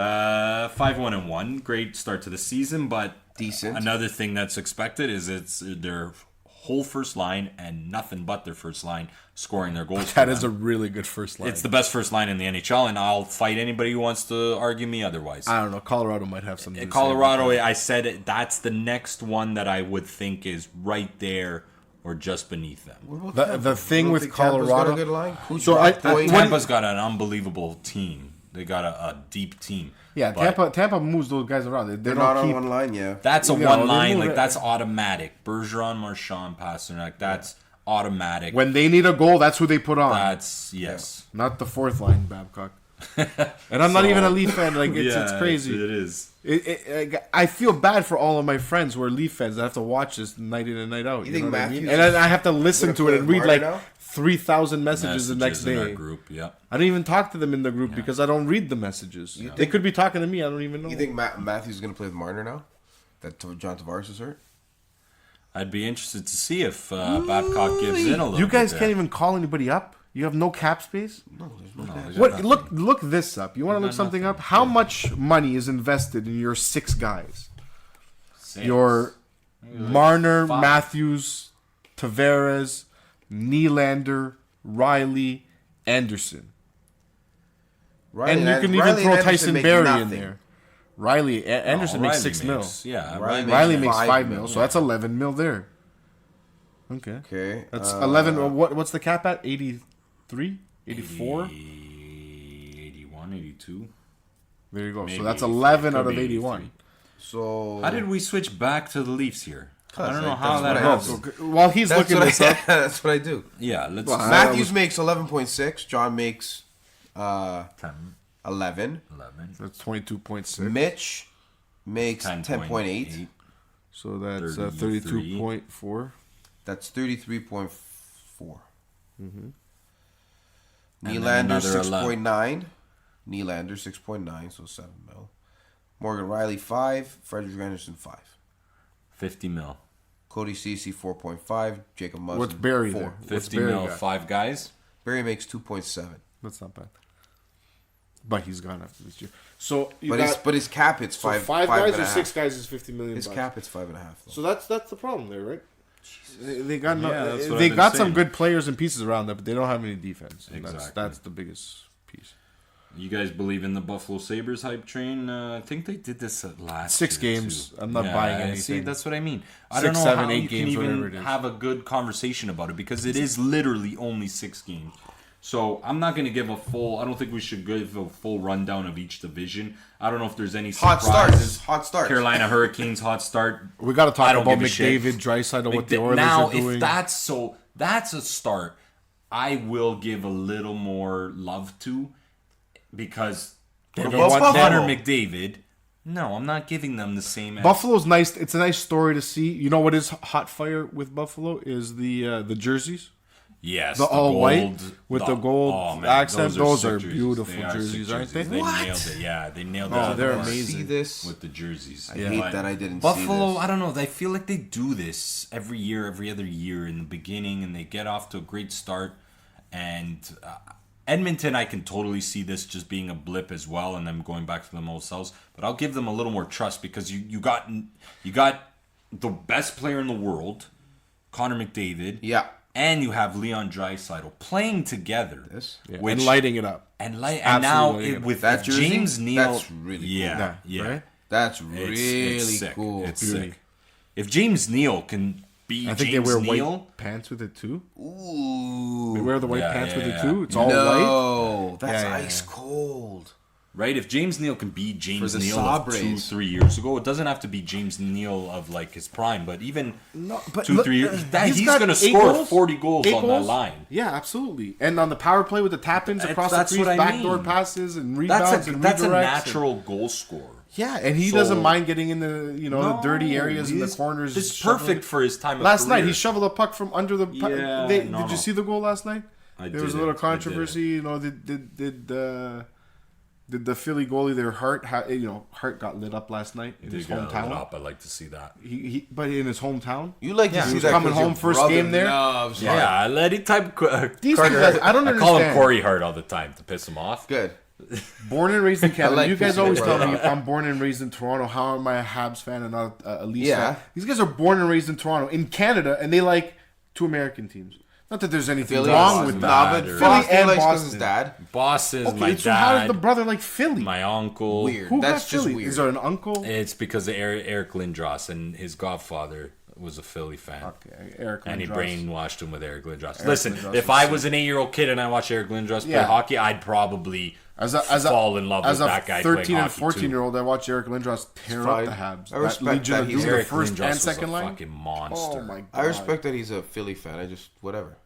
5-1-1. Great start to the season, but Decent. Another thing that's expected is it's their whole first line and nothing but their first line scoring their goals. That for is a them. really good first line. It's the best first line in the NHL, and I'll fight anybody who wants to argue me otherwise. I don't know. Colorado might have something. In to say about Colorado, that. I said that's the next one that I would think is right there or just beneath them. The thing You don't with think Tampa's got a Colorado. good line? So I- Boy, Tampa's got an unbelievable team. They got a deep team. Yeah, But Tampa moves those guys around. They they're don't not on keep. one line, yeah. That's a Yeah, one they line. move Like it. that's automatic. Bergeron, Marchand, Pasternak. That's automatic. When they need a goal, that's who they put on. That's yes. Not the fourth line, Babcock. And I'm not even a Leaf fan. Like it's crazy. It is. I feel bad for all of my friends who are Leaf fans that have to watch this night in and night out. You You, think know what I mean? Matthews And then I have to listen gonna to it play and read Marner like now? 3,000 messages the next in our day. group. Yep. I don't even talk to them in the group because I don't read the messages. They could be talking to me. I don't even know. You think Matthews is going to play with Marner now? That John Tavares is hurt? I'd be interested to see if Babcock gives in a little. You guys bit can't there. even call anybody up. You have no cap space. No, there's no cap. What? Look this up. You want to look something up? How much money is invested in your 6 guys? Six. Your Marner, 5. Matthews, Tavares, Nylander, Riley, Anderson. Riley And you can even Riley throw and Anderson Tyson make Berry in nothing. there. Anderson makes Riley 6 mil. Yeah, Riley Riley makes makes 5 5 mil. mil, so that's 11 mil there. Okay. Okay. That's 11. What's the cap at? 83? 84? 81, 82. There you go. Maybe So that's it 11 could out of be 81. So How did we switch back to the Leafs here? I don't know That's how what that I happened. have. While he's That's looking what this up, that's what I do. Yeah, let's. Well, Matthews makes 11.6. John makes 10, 11. 11, that's 22.6. Mitch makes 10.8. So that's 33. 32.4. That's 33.4. then Nylander another 6.9. Nylander 6.9, so 7 mil. Morgan Riley 5. Frederick Anderson 5. 50 mil. Cody Ceci 4.5. Jacob Muzzin What's Barry 4. there? What's 50 Barry mil, got? 5 guys. Barry makes 2.7. That's not bad. But he's gone after this year. So you But got his cap it's so 5 5 5 guys and or a 6 half. guys is 50 million. His bucks. cap it's 5.5. though. So that's the problem there, right? They got Yeah, that's what they I've been got some saying. good players and pieces around there, but they don't have any defense. And Exactly. That's the biggest piece. You guys believe in the Buffalo Sabres hype train? I think they did this at last 6 year, games. too. I'm not buying anything. See, that's what I mean. I 6, don't know 7, how 8 you games, can whatever even it is. have a good conversation about it because it is literally only 6 games. So I'm not going to give a full. I don't think we should give a full rundown of each division. I don't know if there's any Hot surprises. starts. Hot starts. Carolina Hurricanes hot start. We got to I talk don't about give a shit. McDavid, Draisaitl, what the McDa- Oilers now, are doing. if that's a start, I will give a little more love to because They Connor don't want Buffalo? McDavid. No, I'm not giving them the same. Buffalo's nice. It's a nice story to see. You know what is hot fire with Buffalo is the jerseys Yes, The all gold, white with the gold accent. Those are sick beautiful They are jerseys, sick aren't they? They What? nailed it. Yeah, they nailed it. Oh, on they're the mark amazing. See this? with the jerseys. I hate that I didn't see Buffalo, this. I don't know. I feel like they do this every year, every other year in the beginning, and they get off to a great start. And Edmonton, I can totally see this just being a blip as well, and them going back to them old selves. But I'll give them a little more trust because you got the best player in the world, Connor McDavid. Yeah. And you have Leon Draisaitl playing together. This? Yeah, Which, and lighting it up. and Absolutely now lighting it up. with That jersey? James Neal, That's really cool. yeah, Right? That's It's really sick. cool. It's Beauty. sick. If James Neal can be I think James they wear Neal, white pants with it too. Ooh. They wear the white Yeah, pants with yeah, it too. It's yeah. all white. No, that's Yeah, yeah, ice yeah. cold. right? If James Neal can be James For the Neal of Sabres. 2-3 years ago, it doesn't have to be James Neal of like his prime, but even No, but 2-3 years, he's got going to 8 score goals, 40 goals 8 on that line. Yeah, absolutely. And on the power play with the tap-ins across the That's crease, what I backdoor mean. passes and rebounds That's and a redirects. natural goal scorer. Yeah, and he So- doesn't mind getting in the the dirty areas in the He's- corners. It's shoveling- perfect for his time of Last night career. he shoveled a puck from under the. Yeah, did no. you see the goal last night? I There was a little didn't. I controversy. You know, did the Philly goalie their Hart got lit up last night in his Did get lit hometown? up. I'd like to see that. But in his hometown. You like to he see was that coming 'cause your home first brother game there. loves Yeah, Hart. I let him type. These Carter, guys, I don't I call him understand. Corey Hart all the time to piss him off. Good. Born and raised in Canada. like You guys pissing always your tell brother me I'm born and raised in Toronto. How am I a Habs fan and not a Leafs Yeah. fan? These guys are born and raised in Toronto, in Canada, and they like 2 American teams. Not that there's anything Philly wrong is with nah, that. but or- Boston Philly and likes 'cause Boston. his dad. Boston's Okay, my so how does dad, the brother like Philly? my uncle. Weird. Who That's got just Philly? weird. Is there an uncle? It's because of Eric Lindros and his godfather was a Philly fan. Okay, Eric And he Lindros. brainwashed him with Eric Lindros. Eric Listen, Lindros if was I sick. was an 8-year-old kid and I watched Eric Lindros play Yeah. hockey, I'd probably fall in love with that guy As a playing 13 and hockey 14-year-old, I watched Eric Lindros tear up fine. the Habs. I respect Legion that of he's Doom, Eric the first Lindros and was second a line. fucking monster. Oh my god! I respect that he's a Philly fan. I just whatever.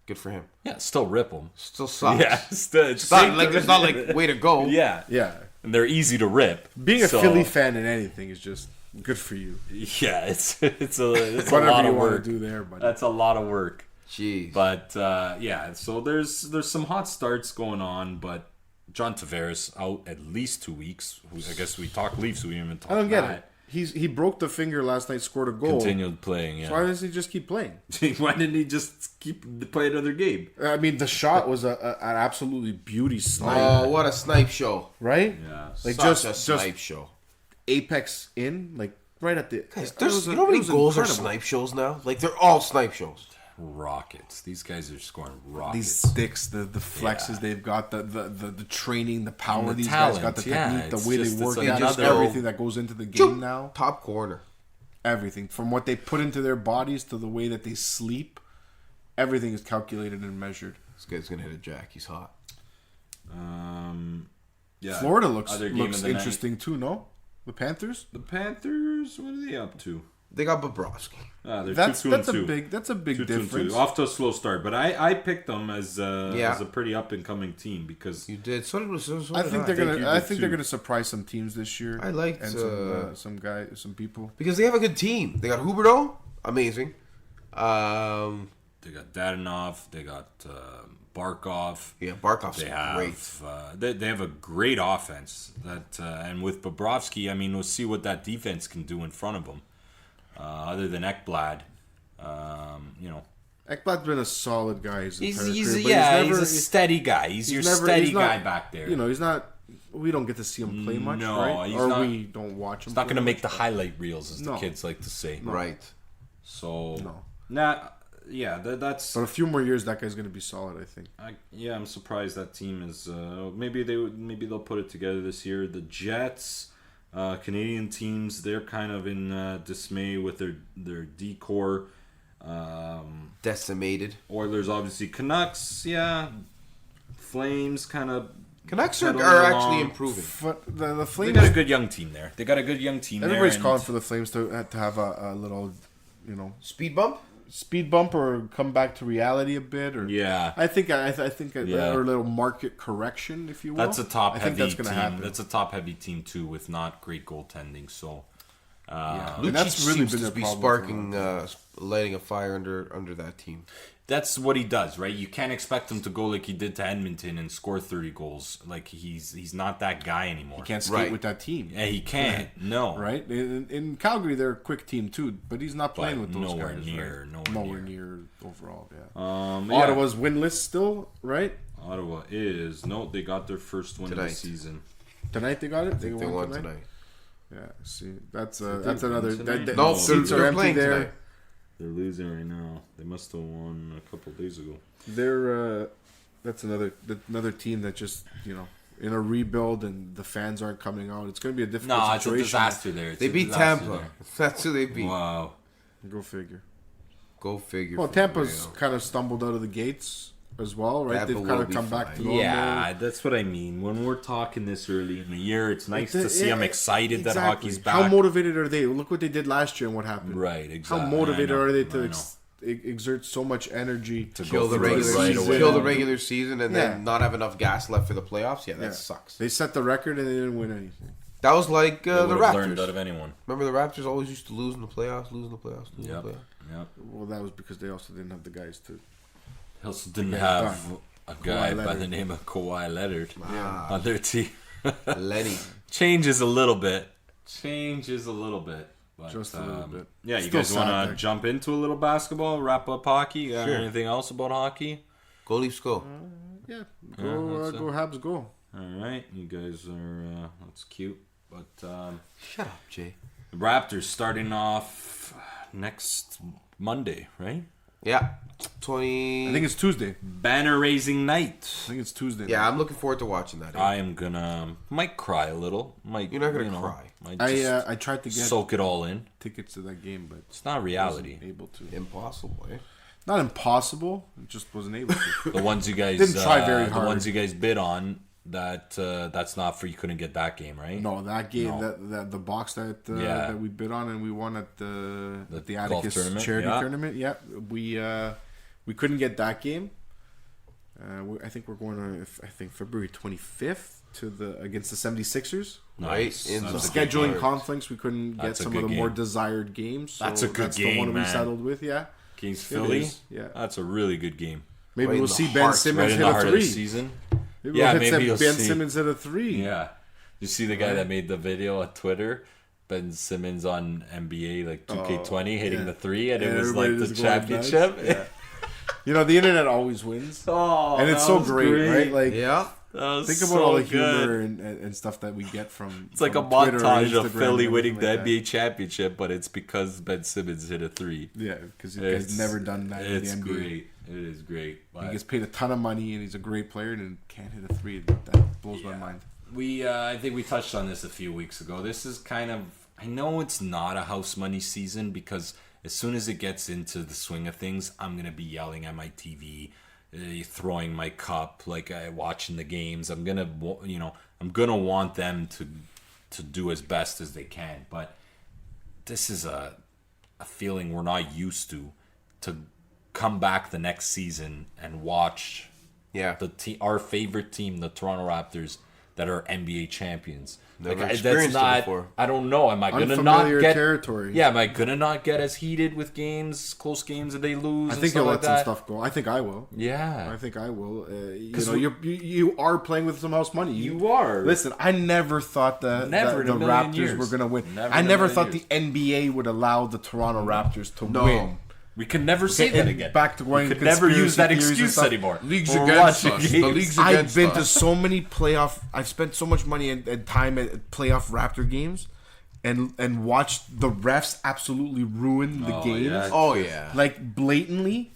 Good for him. Yeah, still rip them. Still sucks. Yeah, still, It's not like there's not like way to go. yeah, Yeah, and they're easy to rip. being a So, Philly fan in anything is just good for you. yeah, it's a Whatever lot you of want work. to do there, buddy. That's a lot of work. Jeez. But yeah, so there's some hot starts going on, but John Tavares out at least 2 weeks. I guess we talk Leafs, we didn't even talk I don't get that. it. He broke the finger last night, scored a goal. Continued playing, yeah. So why doesn't he just keep playing? Why didn't he just play another game? I mean, the shot was an absolutely beauty snipe, Oh, what a snipe show. right? Yeah. Like Such a just snipe show. apex in, like right at the. Guys, it there's, was- you know how it many was goals are incredible. snipe shows now? Like, they're all snipe shows. Rockets. These guys are scoring rockets. These sticks, the flexes Yeah. they've got, the training, the power. And the These guys got talent, the yeah, technique, the it's way just- they it's work like out, just another- everything that goes into the game now. Top corner. Everything from what they put into their bodies to the way that they sleep, everything is calculated and measured. This guy's gonna hit a jack. He's hot. Yeah. Florida looks Other game of the night. interesting too. No, the Panthers. The Panthers, what are they up to? They got Bobrovsky. They're That's 2-2 and 2. that's a big 2-2 and 2. difference. Off to a slow start, but I picked them as Yeah. a pretty up and coming team because You did. So did so I did think they're think gonna. you I did think they're too. gonna surprise some teams this year. I liked, and some people. because they have a good team. They got Huberdeau, amazing. they got Dadanov, they got Barkov. Yeah, Barkov's They have great. they have a great offense that and with Bobrovsky, I mean, we'll see what that defense can do in front of them. Other than Ekblad, you know, Ekblad's been a solid guy. His he's entire he's career, a, but yeah, never- he's a steady guy. He's your never- steady he's not- guy back there. You know, he's not. We don't get to see him play much, No, right? he's Or not- we don't watch him. He's not play going to make much. the highlight reels, as the No. kids like to say. Right. So, No. yeah, that's. But a few more years, that guy's going to be solid. I think. Yeah, I'm surprised that team is. Maybe they'll put it together this year. The Jets, Canadian teams, they're kind of in dismay with their decor. Decimated. Oilers, obviously, Canucks, yeah. Flames, kind of. Canucks are pedaling actually along. improving. The They Flames. got a good young team there. Everybody's and- calling for the Flames to have a little, Speed bump. speed bump or come back to reality a bit. Or Yeah. I think a Yeah. little market correction, if you will. That's a top I heavy think that's team. going to happen. That's a top heavy team too, with not great goaltending. So, And Lucic that's really seems been to their be problem sparking, lighting a fire under that team. That's what he does, right? You can't expect him to go like he did to Edmonton and score 30 goals. Like he's not that guy anymore. He can't skate Right. with that team. Yeah, he can't. No. Right? In Calgary, they're a quick team too, but he's not playing But with those nowhere guys. near, right? nowhere near overall. Yeah. Yeah. Ottawa's winless still, right? Ottawa is they got their first win of Tonight. the season. Tonight they got it. They won tonight. Yeah. See, that's they another. won tonight? No, seats are they're empty playing there. tonight. They're losing right now. They must have won a couple days ago. They're that's another team that just in a rebuild and the fans aren't coming out. It's going to be a difficult No, it's a situation. disaster there. It's They a beat disaster Tampa. there. That's who they beat. Wow. Go figure. Go figure. Well, for Tampa's real. kind of stumbled out of the gates as well, right? Tampa They've kind will of be come back fine. to normal. Yeah, that's what I mean. When we're talking this early in the year, it's nice to see. Yeah, I'm excited that exactly. hockey's back. How motivated are they? Look what they did last year and what happened. Right, exactly. How motivated I know, are they I to know. exert so much energy To kill the go through it regular right season, away. kill the regular season, and Yeah. then not have enough gas left for the playoffs. Yeah, that Yeah. sucks. They set the record and they didn't win anything. That was like They the would have learned Raptors. out of anyone. Remember the Raptors always used to lose in the playoffs, lose in the playoffs. Yep. Yep. Well, that was because they also didn't have the guys to. They also didn't Yeah, have a guy Kawhi by Leonard. the name of Kawhi Leonard Ah. on their team. Lenny. Changes a little bit. But, Just a little bit. Yeah, you Still guys sad want there. to jump into a little basketball, wrap up hockey? Got Sure. anything else about hockey? Go Leafs, go. Yeah, that's go Habs, go. All right, you guys are that's cute. But Shut up, Jay. the Raptors starting off next Monday, right? Yeah. 20. I think it's Tuesday. Banner raising night. I think it's Tuesday. Yeah, I'm looking forward to watching that. I am gonna might cry a little. Might You're not gonna cry. Might just I tried to get soak it all in. tickets to that game, but It's not reality. wasn't able to. Impossible, eh? Not impossible. Just wasn't able to. The ones you guys Didn't try very The hard. ones you guys bid on. That's not for you. Couldn't get that game, right? No, that game, No. that the box that Yeah. that we bid on and we won at the golf Atticus tournament, charity yeah. tournament. Yeah, we couldn't get that game. I think we're going on. I think February 25th against the 76ers. Nice. Right? In That's So a good scheduling game. conflicts, we couldn't get That's a some of good the more game. desired games. So That's a good that's game, the one we man. settled with. Yeah, Against It Philly. is, yeah. That's a really good game. maybe Right in we'll the see Ben heart, Simmons Right in hit the a heart of three. the season. Maybe Yeah, we'll hit maybe you'll Ben see. Simmons hit a three. Yeah. You see the guy that made the video on Twitter? Ben Simmons on NBA, like 2K20, hitting yeah. the three, and it And was everybody like the just going nuts. championship. You know, the internet always wins. Oh, And it's that so was great, right? Like, Yeah. That was think about so all the good. humor and stuff that we get from. It's like a from Twitter or montage of Instagram Philly and winning everything the like that. NBA championship, but it's because Ben Simmons hit a three. Yeah, because It's he's never done that in the It's NBA. great. It is great. He But gets paid a ton of money and he's a great player and can't hit a three. That blows my mind. I think we touched on this a few weeks ago. This is kind of, I know it's not a house money season because as soon as it gets into the swing of things, I'm gonna be yelling at my TV, throwing my cup, watching the games. I'm gonna want them to do as best as they can. But this is a feeling we're not used to come back the next season and watch Yeah. our favorite team, the Toronto Raptors, that are NBA champions. Never experienced it before. I don't know. Am I gonna Unfamiliar not get territory. Yeah, am I gonna not get as heated with games, close games that they lose? I and think stuff he'll like let some that? stuff go. I think I will. Yeah, I think I will. You 'Cause know, you are playing with some house money. You are. Listen, I never thought Never that in the a million Raptors years. were going to win. Never I in a never million thought years. the NBA would allow the Toronto Raptors to No. win. we can never say Okay, that and again. back to going we could never use that conspiracy theories and excuse stuff. anymore. League's We're against watching us. The games. league's I've against been to us. so many playoff. I've spent so much money and time at playoff Raptor games, and watched the refs absolutely ruin the games, yeah. Oh, yeah. like blatantly.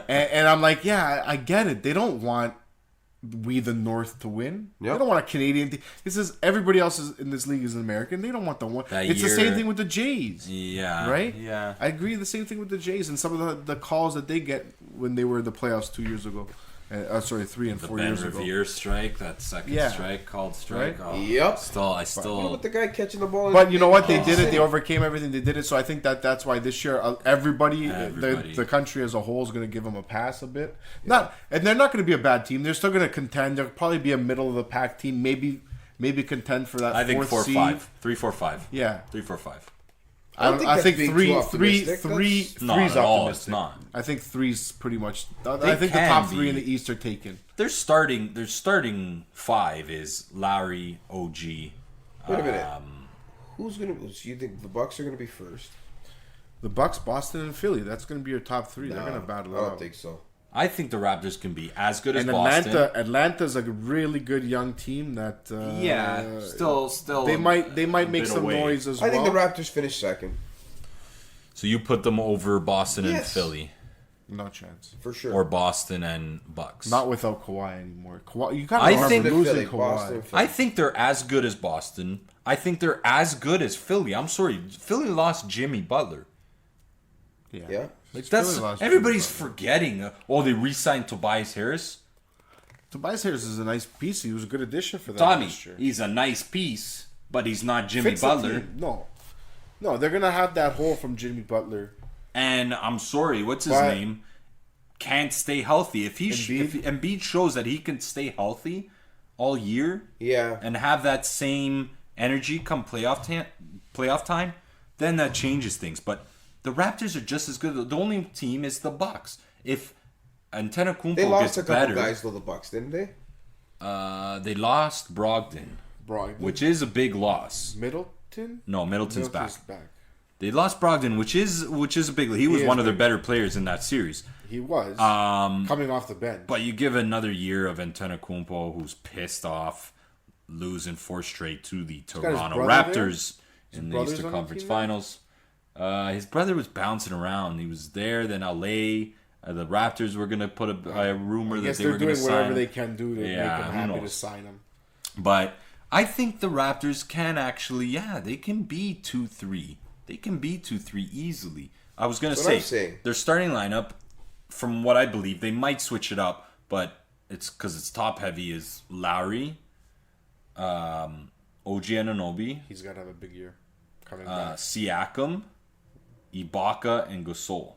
and I'm like, yeah, I get it. They don't want we the North to win. Yep. They don't want a Canadian team. This is everybody else in this league is American. They don't want the one. That It's the year- same thing with the Jays. Yeah. Right? Yeah. I agree. The same thing with the Jays and some of the calls that they get when they were in the playoffs 2 years ago. 3 and The 4 Ben years ago. Revere strike, that second Yeah. strike, called strike. Right? Oh, Yep. I still. What about the guy catching the ball? But you know what? They did it. They overcame everything. They did it. So I think that's why this year, everybody. The country as a whole is going to give them a pass a bit. And they're not going to be a bad team. They're still going to contend. They'll probably be a middle of the pack team. Maybe contend for that. I think fourth 4 seed. 5, 3 4 5. Yeah. 3 4 5. I think being three too optimistic. three's Not at all, optimistic. it's not. I think three's pretty much. I They think the can top three be. in the East are taken. Their starting five is Lowry, OG. Wait a minute. Who's gonna? So you think the Bucks are gonna be first? The Bucks, Boston, and Philly. That's going to be your top three. They're going to battle I it don't out. think so. I think the Raptors can be as good as And Boston. Atlanta's a really good young team that. Still. They might make bit some away. noise as I well. think the Raptors finish second So you put them over Boston and Yes. Philly, No chance. for sure. or Boston and Bucks. Not without Kawhi anymore. Kawhi, you got to I remember think- losing Philly, Kawhi. Boston, Philly. I think they're as good as Boston. I think they're as good as Philly. I'm sorry, Philly lost Jimmy Butler. Yeah. It's That's Philly lost everybody's Jimmy Butler. forgetting. They re-signed Tobias Harris. Tobias Harris is a nice piece. He was a good addition for them Tommy, last year. he's a nice piece, but he's not Jimmy Fits the Butler. team. No, they're gonna have that hole from Jimmy Butler. And I'm sorry, what's his But- name? Can't stay healthy. If Embiid shows that he can stay healthy all year, Yeah. and have that same energy come playoff time, then that changes things. But the Raptors are just as good. The only team is the Bucks. If Antetokounmpo They lost gets a couple better, guys though. The Bucks, didn't they? they lost Brogdon, which is a big loss. Middleton. No, Middleton's back. back. They lost Brogdon, which is a big. He was is one of their big. better players in that series. He was coming off the bench. But you give another year of Antetokounmpo, who's pissed off, losing 4 straight to the got his Toronto brother Raptors in the brother's Eastern on the Conference team now? Finals. His brother was bouncing around. He was there, then LA. The Raptors were gonna put a rumor I that guess they they're were gonna doing whatever sign. they can do to make Yeah, him who happy to knows? sign him. But I think the Raptors can actually, they can be 2-3. They can be 2-3 easily. I was gonna That's what I'm say saying. their starting lineup, from what I believe, they might switch it up, but it's because it's top heavy. Is Lowry, OG Anunoby, He's got to have a big year coming back. Siakam, Ibaka, and Gasol.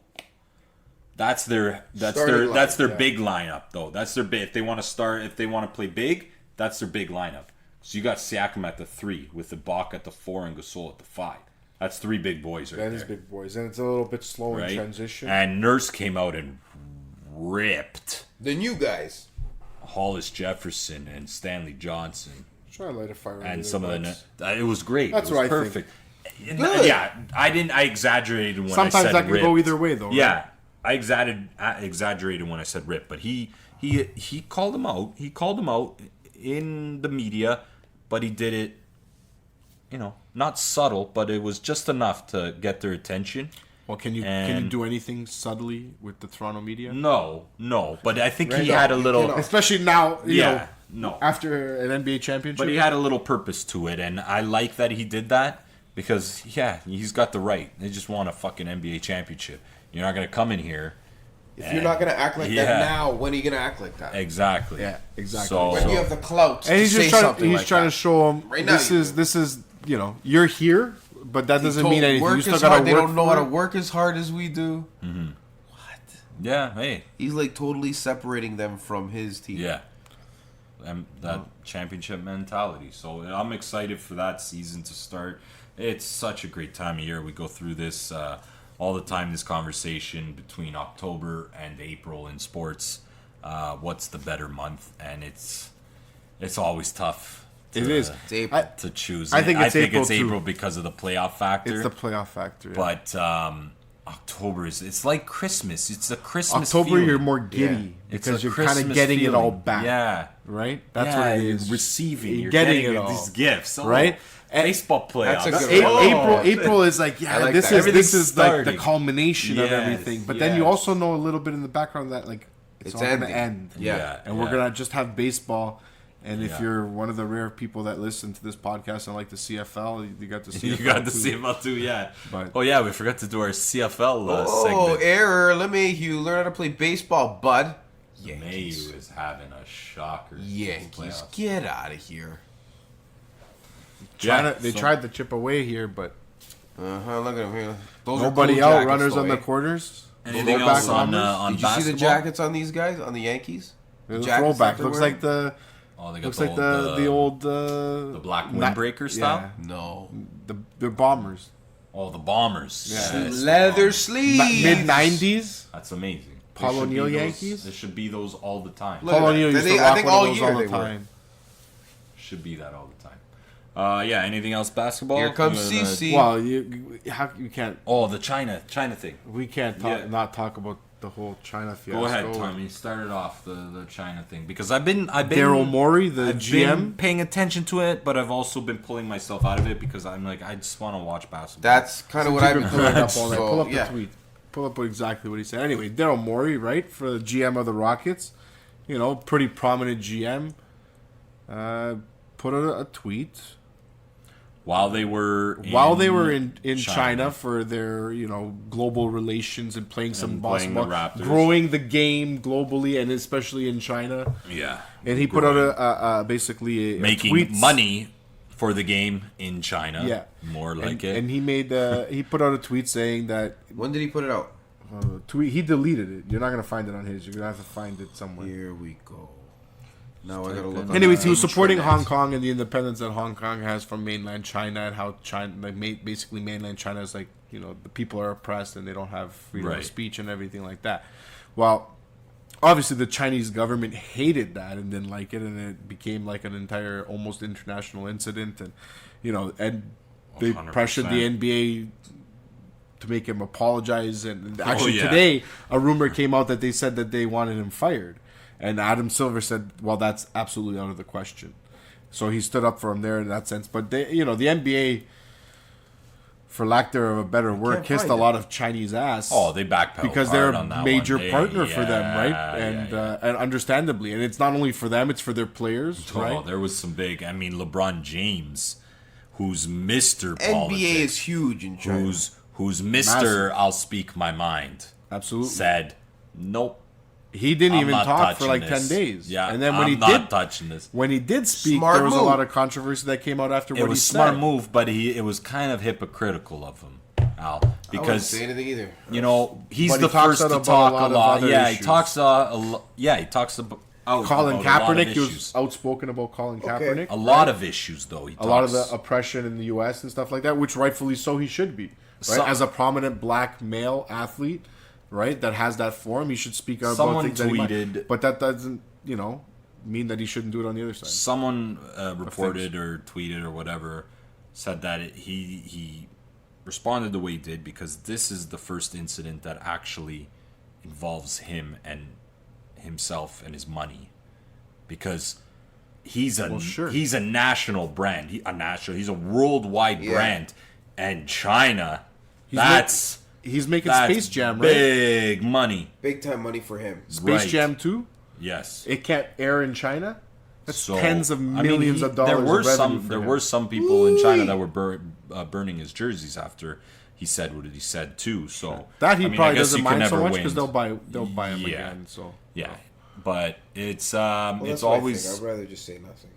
That's their Starting lineup, big lineup though. That's their big. If they want to play big, that's their big lineup. So you got Siakam at the 3 with Ibaka at the 4 and Gasol at the 5. That's 3 big boys right That there. is big boys, and it's a little bit slow right? in transition. And Nurse came out and ripped The new guys. Hollis Jefferson and Stanley Johnson Try to light a fire under and their some of butts. the. It was great. That's it was what I think. perfect. Good. Yeah, I exaggerated when I Sometimes said that can ripped. go either way, though. Right? Yeah, I exaggerated when I said rip, but he called him out. He called him out in the media, but he did it, not subtle, but it was just enough to get their attention. Well, can you And- do anything subtly with the Toronto media? No, but I think he No, had a you little. cannot. Especially now, you know, no. after an NBA championship. But he had a little purpose to it, and I like that he did that because, he's got the right. They just won a fucking NBA championship. You're not going to come in here. If you're not gonna act like that now, when are you gonna act like that? Exactly. Yeah, exactly. So, When you have the clout and to he's say just trying. something He's like trying that. to show him Right now this you is do. this is you're here, but that doesn't Told mean anything. work You still is gotta hard. They work don't know for how to it. work as hard as we do. yeah, hey, He's like totally separating them from his team. yeah. That championship mentality. So I'm excited for that season to start. It's such a great time of year. We go through this all the time, this conversation between October and April in sports. What's the better month? And it's always tough. It is. It's April. To choose. I think it's April, it's too. April because of the playoff factor. It's the playoff factor. Yeah. But October it's like Christmas. It's a Christmas. October, feeling. you're more giddy It's because a you're kind of Christmas getting it all feeling. back. Yeah. Right. That's Yeah, what it you're is. receiving. You're getting getting it all. these gifts. Oh, Right? And baseball playoffs. That's a good one. April is like I like this that. is this Everything's is like the starting. culmination of Yes, everything. But then you yes. also know a little bit in the background that like it's all ending. gonna end. Yeah. And we're gonna just have baseball. And if Yeah. you're one of the rare people that listen to this podcast and like the CFL, you got the CFL. You got the too. CFL too, yeah. But- oh yeah, we forgot to do our CFL Oh, segment. error. LeMahieu, learn how to play baseball, bud. Yankees is having a shocker. in these Yankees, playoffs. get out of here. They tried to chip away here, but Look at him here. Those nobody are cool out. jackets, Runners though, on the eh? corners. Anything Throwback else on numbers? Did you see basketball? the jackets on these guys on the Yankees? There's a jackets throwback. that they're Looks wearing? like the Oh, they got looks the like the old the black windbreaker style. No. the bombers. Oh, the Bombers. Yes, Leather the sleeves. Mid-90s. That's amazing. Paul There should be O'Neill those- Yankees? There should be those all the time. Look Paul at O'Neill that. used They- to I rock think one of all those year all they the were. time. Should be that all the time. Yeah. Anything else basketball? Here comes You gonna- CC. Well, you can't. Oh, the China thing. We can't not talk about the whole China fiasco. Go ahead, Tommy. Start it off the China thing because I've been Daryl Morey, the I've GM. been paying attention to it, but I've also been pulling myself out of it because I'm like I just want to watch basketball. That's kind of what I've been pulling doing. up all that. Pull So, up the tweet. Pull up exactly what he said. Anyway, Daryl Morey, right, for the GM of the Rockets, pretty prominent GM, put out a tweet while they were in China for their global relations and playing some playing the basketball, Raptors. growing the game globally and especially in China. Yeah, And he put out a basically a making tweet. money for the game in China. Yeah, more like it. And he made he put out a tweet saying that When did he put it out? he deleted it. You're not gonna find it on his. You're gonna have to find it somewhere. Here we go. Now I gotta look. Anyways, he was on the supporting internet. Hong Kong and the independence that Hong Kong has from mainland China and how China, basically mainland China is like, the people are oppressed and they don't have freedom Right. of speech and everything like that. Well, obviously the Chinese government hated that and didn't like it, and it became like an entire almost international incident, and and they 100%. pressured the NBA to make him apologize. And actually yeah. today a rumor came out that they said that they wanted him fired. And Adam Silver said, well, that's absolutely out of the question. So he stood up for him there in that sense. But, the NBA, for lack of a better word, can't kissed find a it. lot of Chinese ass. Oh, they backpedaled because hard they're on a that major one. partner for them, right? Yeah, And yeah. and understandably. And it's not only for them, it's for their players, Oh, right? there was some big. I mean, LeBron James, who's Mr. NBA Politics, is huge in China. who's Mr. Massive. I'll speak my mind, Absolutely. said, nope. He didn't I'm even not talk for touching like this. 10 days. Yeah, And then when I'm he not did touching this. when he did speak, Smart there was a move. lot of controversy that came out after It what was he smart said. move, but it was kind of hypocritical of him, Al, I wouldn't because say anything either. he's But he the talks first out to about talk a a lot lot. of other Yeah, issues. he talks he talks about Colin about a lot of Kaepernick, he was issues. outspoken about Colin Kaepernick. A lot of issues, though. He A lot of talks- the oppression in the U.S. and stuff like that, which rightfully so he should be. Right? So- As a prominent black male athlete, right, that has that form, he should speak out about Someone things that he might. tweeted- But that doesn't, mean that he shouldn't do it on the other side. Someone reported or tweeted or whatever said that he responded the way he did because this is the first incident that actually involves him and himself and his money, because he's a national brand. He's a worldwide Yeah. brand, and China, He's making that's Space Jam, right? big money. Big time money for him. Space Right. Jam 2? Yes. It can't air in China? That's So, tens of I mean, millions of dollars There were of revenue some. for There him. were some people in China that were burning his jerseys after he said what he said too. So That he I mean, I probably guess doesn't you can mind so never much win. because they'll buy him Yeah. again. So Yeah, but it's Well, it's that's what I always think. I'd rather just say nothing.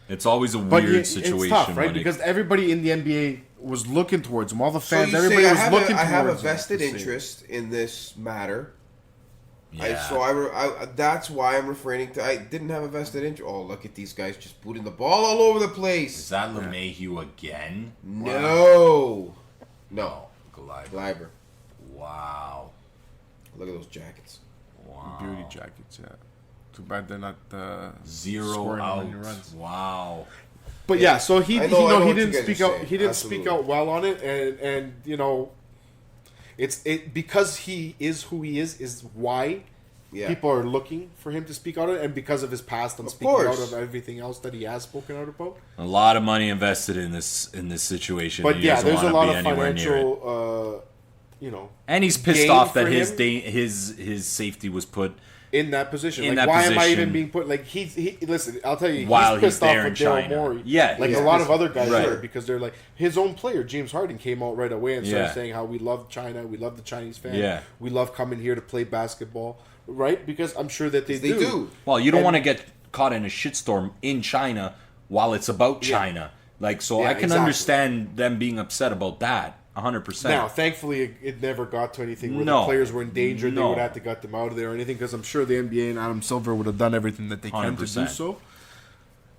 it's always a But weird it's situation, tough, right? when it- Because everybody in the NBA was looking towards him. All the So fans, you everybody say was looking I have a towards him vested to see. interest in this matter. yeah. That's why I'm referring to. I didn't have a vested interest. Oh, look at these guys just booting the ball all over the Is place. that LeMahieu again? No, Gleiber. Gleiber. Wow. Look at those jackets. Wow. Beauty jackets, yeah. Too bad they're not Zero scoring out. many runs. Wow. But yeah, so he I know he what didn't you guys speak are out. saying. He didn't Absolutely. speak out well on it, and it's because he is who he is why Yeah. people are looking for him to speak out on it, and because of his past on Of speaking out course. of everything else that he has spoken out about. A lot of money invested in this situation. But and he yeah, doesn't there's a wanna lot be of anywhere near it. financial, And he's pissed gain off that for his him. his safety was put in that position. In Like, that why am I position. even being put? Like, he listen. I'll tell you, While he's he's pissed off there with in Daryl China. Morey. Yeah, like he's a lot pissed- of other guys right. are, because they're like his own player. James Harden came out right away and started Yeah. saying how we love China, we love the Chinese fan, Yeah. we love coming here to play basketball, right? Because I'm sure that they do. Well, you don't And- want to get caught in a shitstorm in China while it's about China. Like, so Yeah, I can exactly. understand them being upset about that 100%. Now, thankfully, it never got to anything where No. the players were in danger. They No. would have to get them out of there or anything, because I'm sure the NBA and Adam Silver would have done everything that they can to do 100%. so.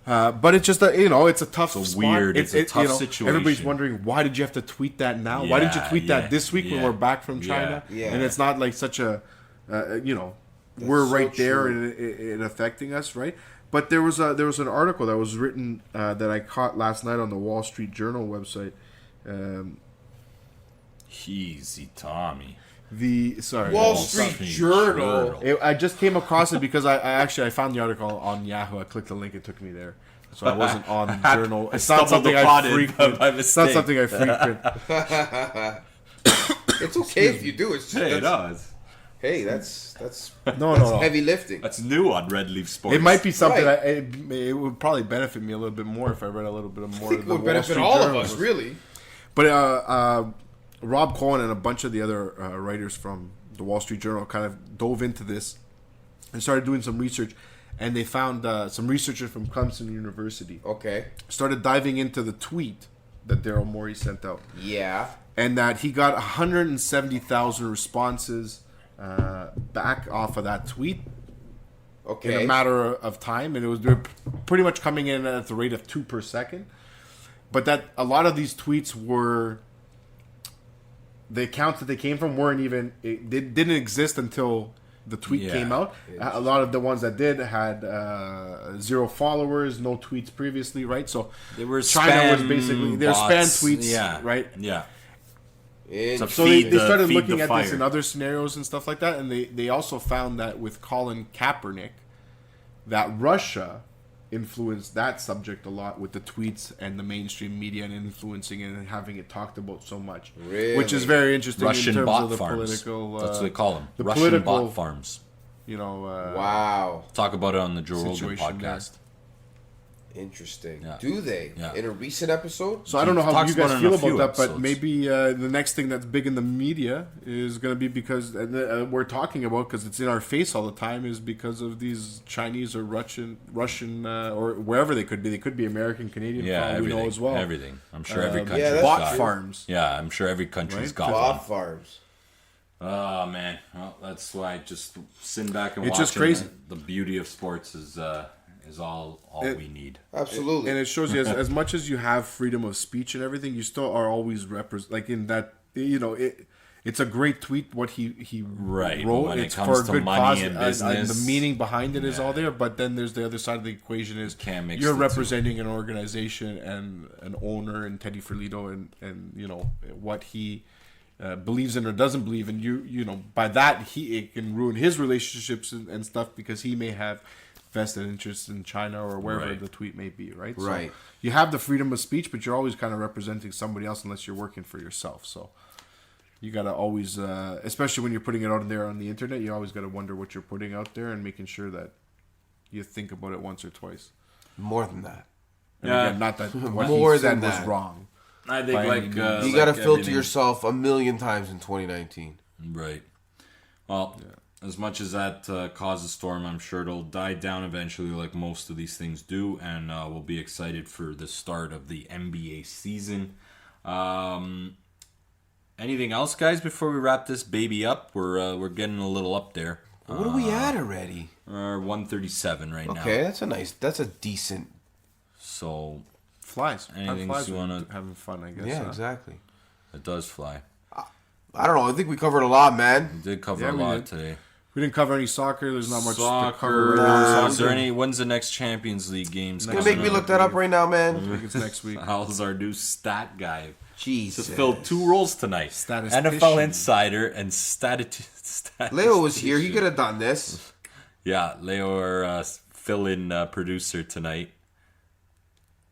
But it's just it's a tough It's spot. weird. It's a tough situation. Everybody's wondering, why did you have to tweet that now? Why didn't you tweet that this week when we're back from China? Yeah. And it's not like such a, we're so right there true. and affecting us, right? But there was an article that was written that I caught last night on the Wall Street Journal website. Easy, Tommy. Wall Street Journal. I just came across it because I found the article on Yahoo. I clicked the link, it took me there, so I wasn't on the journal. It's not something I frequent. by It's not mistake. something I frequent. It's okay if you do. It's just, Hey, that's No. heavy lifting. that's new on Red Leaf Sports. It might be something Right. it would probably benefit me a little bit more if I read a little bit more. I think of it the would Wall benefit Street all of Journal. us, really. But Rob Cohen and a bunch of the other writers from the Wall Street Journal kind of dove into this and started doing some research, and they found some researchers from Clemson University Okay. started diving into the tweet that Daryl Morey sent out, Yeah. and that he got 170,000 responses back off of that tweet Okay. in a matter of time, and they're pretty much coming in at the rate of 2 per second. But that a lot of these tweets were, the accounts that they came from weren't even, they didn't exist until the tweet Yeah. came out. A lot of the ones that did had 0 followers, no tweets previously, right? So They were China was spam basically, they're spam bots. tweets, Yeah. right? Yeah. Interesting. So they Feed the- started feed looking the at this fire. in other scenarios and stuff like that, and they also found that with Colin Kaepernick, that Russia influenced that subject a lot with the tweets and the mainstream media and influencing it and having it talked about so much, Really? which is very interesting Russian in terms bot of the farms. political. That's what they call them. the Russian political- bot farms. Wow. Talk about it on the Joe Rogan Situation there. podcast. Interesting. Yeah. Do they? Yeah. In a recent episode? So I don't know how Talks you guys about it feel in a few about that, but episodes. maybe the next thing that's big in the media is going to be because we're talking about, because it's in our face all the time, is because of these Chinese or Russian or wherever they could be. They could be American, Canadian, Yeah, we everything. know as well. Everything. I'm sure every country's yeah, that's got Bot it. farms. Yeah, I'm sure every country's Right? got Bot one. farms. Oh man, well, that's why just sitting back and It's watching. just crazy. The beauty of sports is all we need. Absolutely. And it shows you as much as you have freedom of speech and everything, you still are always like in that, it's a great tweet what he Right, wrote. when it It's comes for a to good money cause, and and business, the meaning behind it is all there. But then there's the other side of the equation is Can't mix you're the two. representing an organization and an owner and Teddy Ferlito and what he believes in or doesn't believe in. By that it can ruin his relationships and stuff because he may have vested interest in China or wherever Right. the tweet may be, right? Right. So you have the freedom of speech, but you're always kind of representing somebody else unless you're working for yourself. So you got to always, especially when you're putting it out there on the internet, you always got to wonder what you're putting out there and making sure that you think about it once or twice. More than that. And Yeah. again, not that what More he said than was that. wrong. I think By like any means. You like got to filter everything- yourself a million times in 2019. Right. Well, as much as that causes storm, I'm sure it'll die down eventually, like most of these things do, and we'll be excited for the start of the NBA season. Anything else, guys? Before we wrap this baby up, we're getting a little up there. What are we at already? We're 137 right now. Okay, that's a decent. So Flies. Time Anything flies you when wanna- you're having fun, I guess. Yeah, huh? exactly. it does fly. I don't know. I think we covered a lot, man. We did cover Yeah, a we lot did. today. We didn't cover any soccer. There's not much to Soccer. cover right now. Is there any? When's the next Champions League games? Gonna make me look that up right now, I man. think it's next week. How's our new stat guy? Jesus. Just filled 2 roles tonight. Statistician. NFL Insider and Leo was here. He could have done this. Yeah, Leo, our fill-in producer tonight,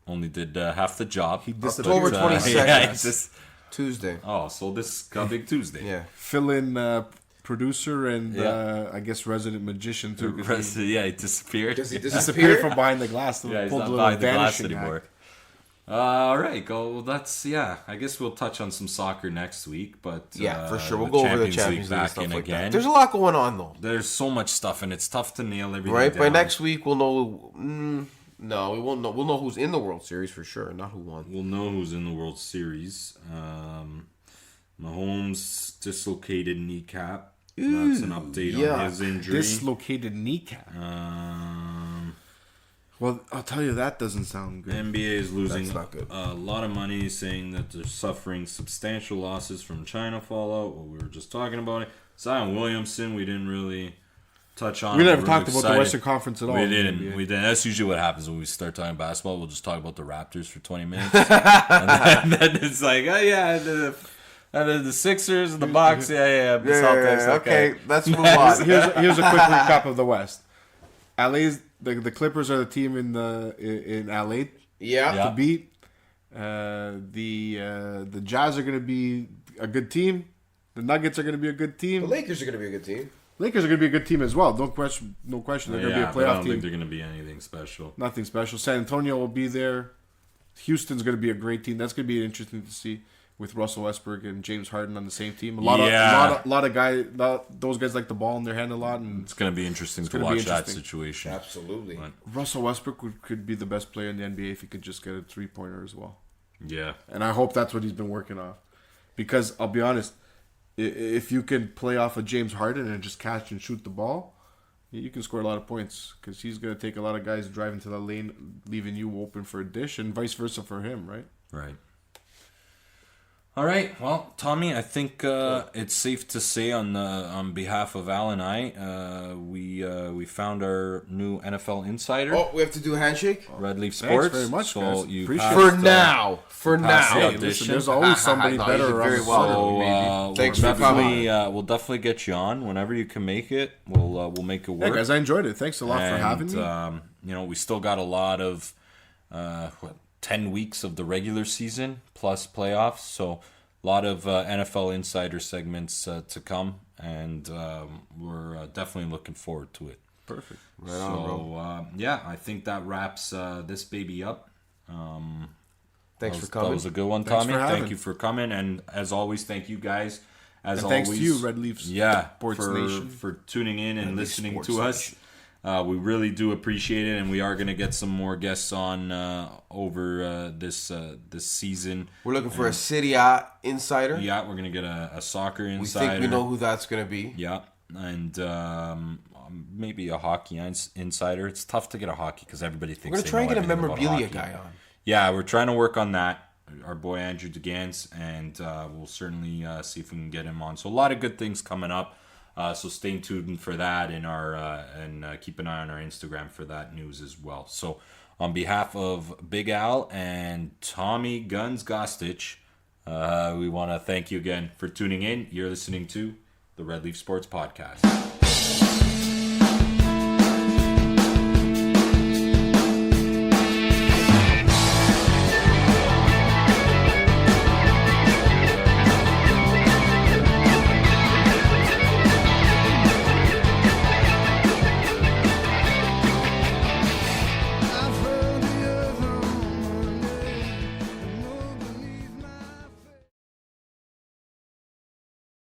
only did half the job. He October 22nd. yeah, it's just, Tuesday. so this coming Tuesday. Yeah. Fill in producer and Yeah. I guess resident magician too. 'Cause he Yeah, he disappeared. Does he disappeared disappear? from behind the glass. Yeah, he's pulled not a little behind the glass vanishing anymore. act. All right, go. Well, that's I guess we'll touch on some soccer next week, but Yeah, for sure. We'll with go over the Champions League and back stuff in like again. that. There's a lot going on, though. There's so much stuff, and it's tough to nail everything. Right? By down. next week, we'll know. No, we won't know. We'll know who's in the World Series for sure, not who won. We'll know who's in the World Series. Mahomes dislocated kneecap. That's an update on yuck. his injury. Dislocated kneecap. Well, I'll tell you, that doesn't sound The good. NBA is losing That's not good. a lot of money, saying that they're suffering substantial losses from China fallout. Well, we were just talking about it. Zion Williamson, we didn't really touch on. We We're never really talked about the excited. Western Conference at all. We in the didn't. NBA. We didn't. That's usually what happens when we start talking basketball. We'll just talk about the Raptors for 20 minutes, and then it's like, oh yeah, the Sixers and the Bucks, the Celtics. Okay, let's move on. Here's a quick recap of the West. LA's the Clippers are the team in LA Yeah. Yeah. to beat. The Jazz are going to be a good team. The Nuggets are going to be a good The team. Lakers are going to be a good team. Lakers are going to be a good team as well. No question. They're going to be a But I playoff don't think team. they're going to be anything special. Nothing special. San Antonio will be there. Houston's going to be a great team. That's going to be interesting to see with Russell Westbrook and James Harden on the same team. A lot of guys. Those guys like the ball in their hand a lot, and It's going to be interesting to gonna be watch that interesting. situation. Absolutely. Russell Westbrook could be the best player in the NBA if he could just get a 3-pointer as well. Yeah. And I hope that's what he's been working off. Because I'll be honest, if you can play off of James Harden and just catch and shoot the ball, you can score a lot of points. Because he's going to take a lot of guys driving to the lane, leaving you open for a dish, and vice versa for him, right? Right. All right. Well, Tommy, I think it's safe to say on behalf of Al and I, we found our new NFL Insider, Oh, we have to do a handshake? Red Leaf Thanks Sports. very much, so guys. you Appreciate passed, it. For now. For pass now. the Hey, audition. listen, there's always somebody No, better you did around very the well. corner, So maybe. Thanks we'll for coming. definitely we'll definitely get you on whenever you can make it. We'll make it Yeah, work. guys, I enjoyed it. Thanks a lot for having me. We still got a lot of 10 weeks of the regular season plus playoffs, so a lot of NFL Insider segments to come, and we're definitely looking forward to it. Perfect. Right on, bro. So, I think that wraps this baby up. Thanks for That coming. was a good one, Thanks Tommy. for having. Thank you for coming, and as always, thank you guys. As And always, thanks to you, Red Leafs Sports Nation. for tuning in and Leaf listening Sports to us. We really do appreciate it, and we are going to get some more guests on over this season. We're looking for a City A insider. Yeah, we're going to get a soccer We insider. think we know who that's going to be. Yeah, and maybe a hockey insider. It's tough to get a hockey because everybody thinks We're going to they try and know get a everything about memorabilia hockey. guy on. Yeah, we're trying to work on that. Our boy Andrew DeGans, and we'll certainly see if we can get him on. So a lot of good things coming up. So stay tuned for that, and keep an eye on our Instagram for that news as well. So on behalf of Big Al and Tommy Gunz Gostic, we want to thank you again for tuning in. You're listening to the Red Leaf Sports Podcast.